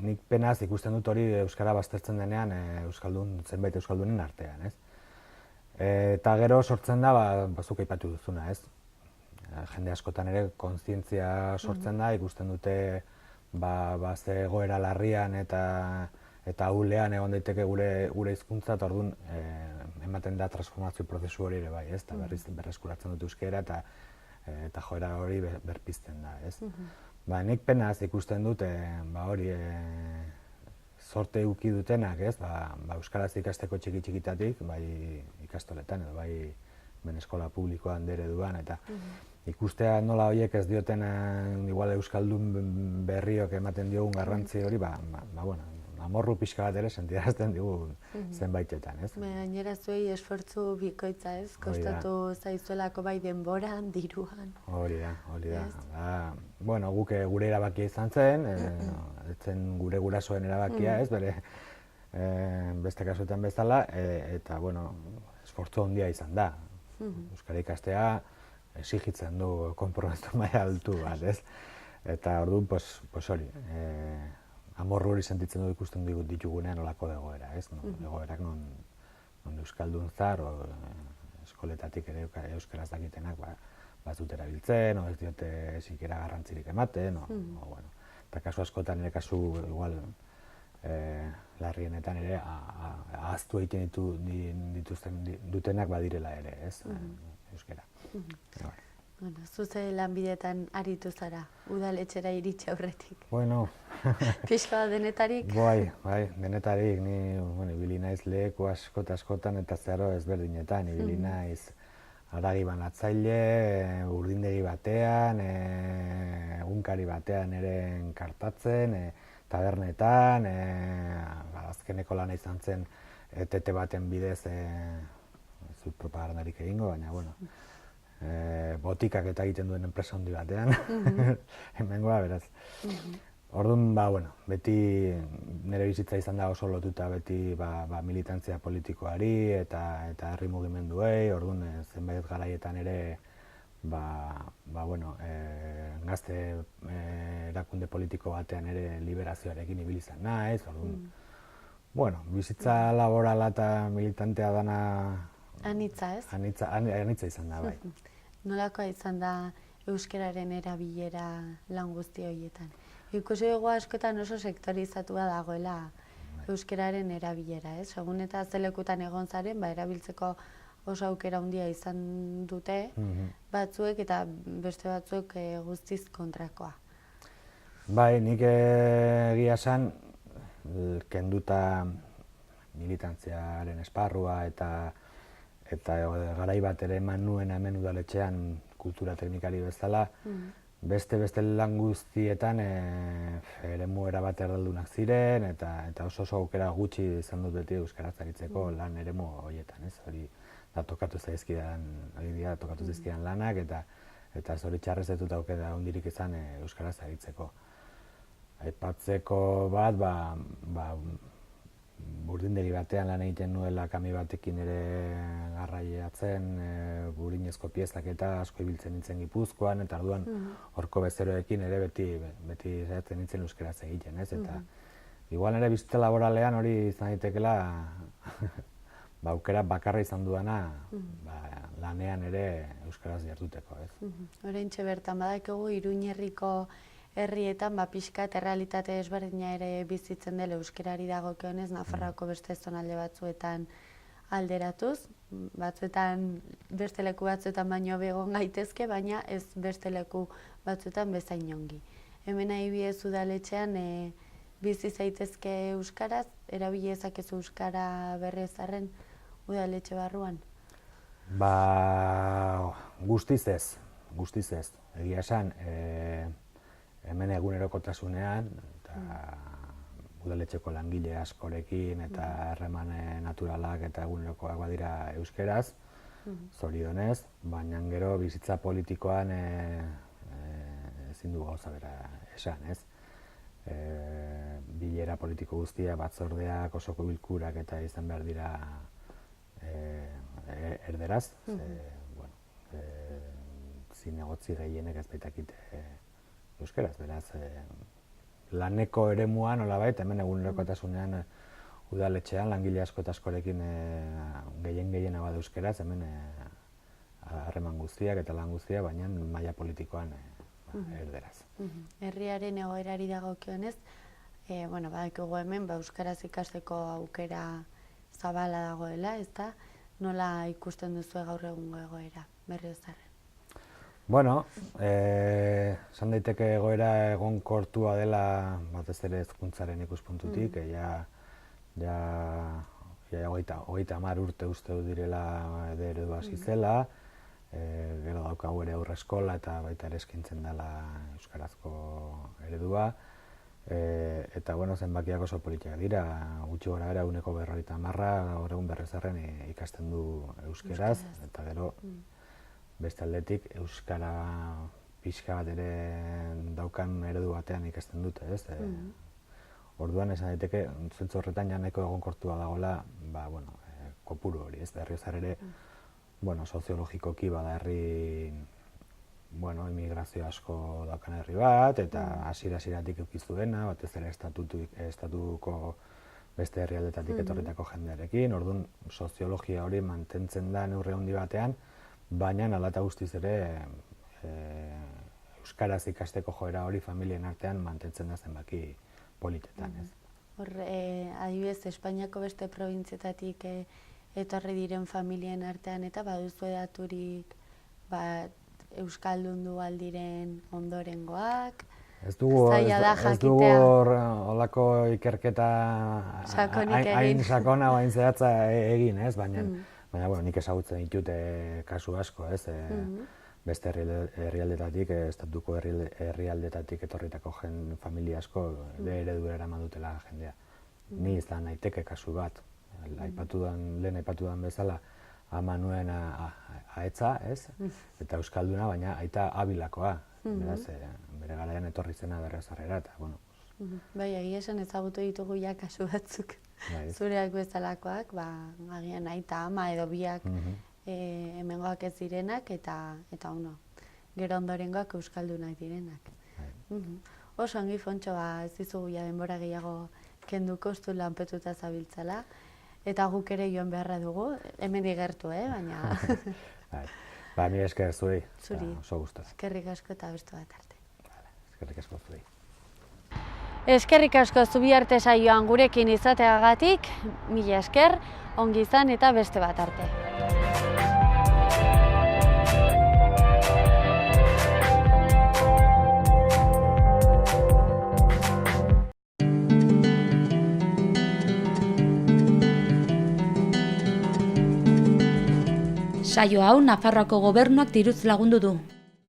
nik penaz ikusten dut hori euskara baztertzen denean zenbait euskaldunen artean, ez? Eta gero sortzen da, zuk aipatu duzuna, ez? Jende askotan ere kontzientzia sortzen da, ikusten dute ze egoera larrian eta ahulean egon daiteke gure hizkuntza, eta orduan ematen da transformazio prozesu hori ere bai, ez? Eta berreskuratzen dute euskera eta joera hori berpizten da, ez? Nik penaz ikusten dute hori sorte eduki dutenak, ez? Euskaraz ikasteko txikitatik, bai ikastoletan edo bai eskola publikoan ereduan, eta ikustea nola horiek ez dioten igual euskaldun berriok ematen diogun garrantzi hori, amorru pixka bat ere sentiarazten digu zenbaitetan, ez? Gainera zuei esfortzu bikoitza, ez? Kostatu zaizuelako bai denboran, diruan. Hori da. Guk gure erabakia izan zen, etzen gure gurasoen erabakia, ez? Beste kasuetan bezala, eta esfortzu handia izan da. Euskara ikastea exigitzen du konpromezu maila altu bat, ez? Eta orduan, hori, amorru hori sentitzen du ikusten ditugunean olako egoera, ez? Egoerak non euskaldun zar, eskoletatik ere euskaraz dakitenak batzut erabiltzen, ez diote zikera garrantzirik ematen, eta kasu askotan ere kasu igual larrienetan ere ahaztu egiten dutenak badirela ere, ez? Euskara. Zuze lanbidetan aritu zara, udaletxera iritsi aurretik. Pixka denetarik? Bai, denetarik. Ni ibili naiz leheku askotan eta zeharo ezberdinetan. Ibili naiz haragi banatzaile, urdindegi batean, egunkari batean ere kartatzen, tabernetan, azkeneko lana izan zen ETT baten bidez zut propagandarik egingo, baina, botikak eta egiten duen enpresa handi batean, hemengoa, beraz. Orduan, beti nire bizitza izan da oso lotuta beti militantzia politikoari eta herri mugimenduei, orduan zenbait garaietan ere gazte erakunde politiko batean ere liberazioarekin ibili izan naiz, orduan, bizitza laborala eta militantea dana anitza, ez? Anitza izan da, bai. Nolakoa izan da euskararen erabilera lan guzti horietan? Ikusi dugu askotan oso sektorizatua dagoela euskararen erabilera, ez? Segun eta zelekutan egon zaren, erabiltzeko oso aukera handia izan dute batzuek eta beste batzuek guztiz kontrakoa. Bai, nik egia esan, kenduta militantziaren esparrua eta garai bat ere eman nuen hemen udaletxean kultura teknikari bezala, beste lan guztietan eremu erabat erdaldunak ziren eta oso aukera gutxi izan dut beti euskaraz aritzeko lan eremu horietan, ez? Hori da tokatu zaizkidan lanak eta zoritxarrez ez dut aukera hondirik izan euskaraz aritzeko. Aipatzeko bat, burdindegi batean lan egiten nuela kami batekin ere garraiatzen, burinezko piezak eta asko ibiltzen nintzen Gipuzkoan, eta orduan horko bezeroekin ere beti zaitzen nintzen euskaraz egiten, ez? Eta igual nire bizitza laboralean hori izan daitekela aukera bakarra izan duana lanean ere euskaraz jarduteko, ez? Oraintxe bertan badakigu Iruñerriko herrietan pixkat errealitate ezberdina ere bizitzen dela euskarari dagokionez, Nafarroako beste zonalde batzuetan alderatuz, batzuetan beste leku batzuetan baino begon gaitezke, baina ez beste leku batzuetan bezain ongi. Hemen adibidez udaletxean bizi zaitezke euskaraz, erabili dezakezu euskara berrezarren udaletxe barruan? Guztiz ez. Egia esan, hemen egunerokotasunean, udaletxeko langile askorekin eta harremane naturalak eta egunerokoak badira euskeraz, zorionez, baina gero bizitza politikoan ezin du gauza bera esan, ez? Bilera politiko guztia, batzordeak, osoko bilkurak eta izan behar dira erderaz, zinegotzi gehienek ez baitakite euskeraz, beraz, laneko eremuan, nolabait, hemen egunerokotasunean udaletxean, langile asko eta askorekin gehiena bada euskeraz, hemen harreman guztiak eta lan guztia, baina maila politikoan erderaz. Herriaren egoerari dagokionez, badakigu hemen euskaraz ikasteko aukera zabala dagoela, ezta? Nola ikusten duzu gaur egungo egoera, Berriozarren? Bueno, esan daiteke egoera egonkortua dela batez ere hezkuntzaren ikuspuntutik, hogeita 10 urte uste dut direla eredua hasi zela, gero daukagu ere aurreskola eta baita ere eskaintzen dela euskarazko eredua, eta zenbakiak oso politiak dira, gutxi gorabehera 50% gaur egun Berriozarren ikasten du euskeraz, eta gero beste aldetik euskara pixka bat ere daukan eredu batean ikasten dute, ez? Orduan esan daiteke, zentzu horretan ja nahiko egonkortua dagoela, kopuru hori, ez? Berriozar ere, soziologikoki bada herri, immigrazio asko daukan herri bat, eta hasieratik eduki zuena, batez ere estatuko beste herrialdetatik etorritako jendearekin, orduan soziologia hori mantentzen da neurri handi batean, baina hala eta guztiz ere euskaraz ikasteko joera hori familien artean mantentzen da zenbaki politetan, ez? Adibidez, Espainiako beste probintzietatik etorri diren familien artean eta baduzu daturik euskaldundu aldiren ondorengoak, ez dugu holako ikerketa hain sakona hain zehatza egin, ez? Baina, nik ezagutzen ditut kasu asko, ez? Beste herrialdetatik, estatuko herrialdetatik etorritako familia asko eredu eraman dutela jendea. Ni izan naiteke kasu bat, lehen aipatu dudan bezala, ama nuen ahetza, ez? Eta euskalduna, baina aita abilakoa, beraz, bere garaian etorri zena Berriozarrera, eta, Bai, egia esan ezagutu ditugu ja kasu batzuk. Zureak bezalakoak, agian aita ama edo biak hemengoak ez direnak eta gero ondorengoak euskaldunak direnak. Oso ongi Fontxo, ez dizugu ja denbora gehiago kenduko, ustu lanpetuta zabiltzala, eta guk ere joan beharra dugu, hemen digertu, baina... Mila esker zuri, Zuri. oso gustora. Eskerrik asko eta beste bat arte. Eskerrik asko zuri. Eskerrik asko Zubiarte saioan gurekin izateagatik, mila esker, ongi izan eta beste bat arte. Saio hau Nafarroako Gobernuak diruz lagundu du.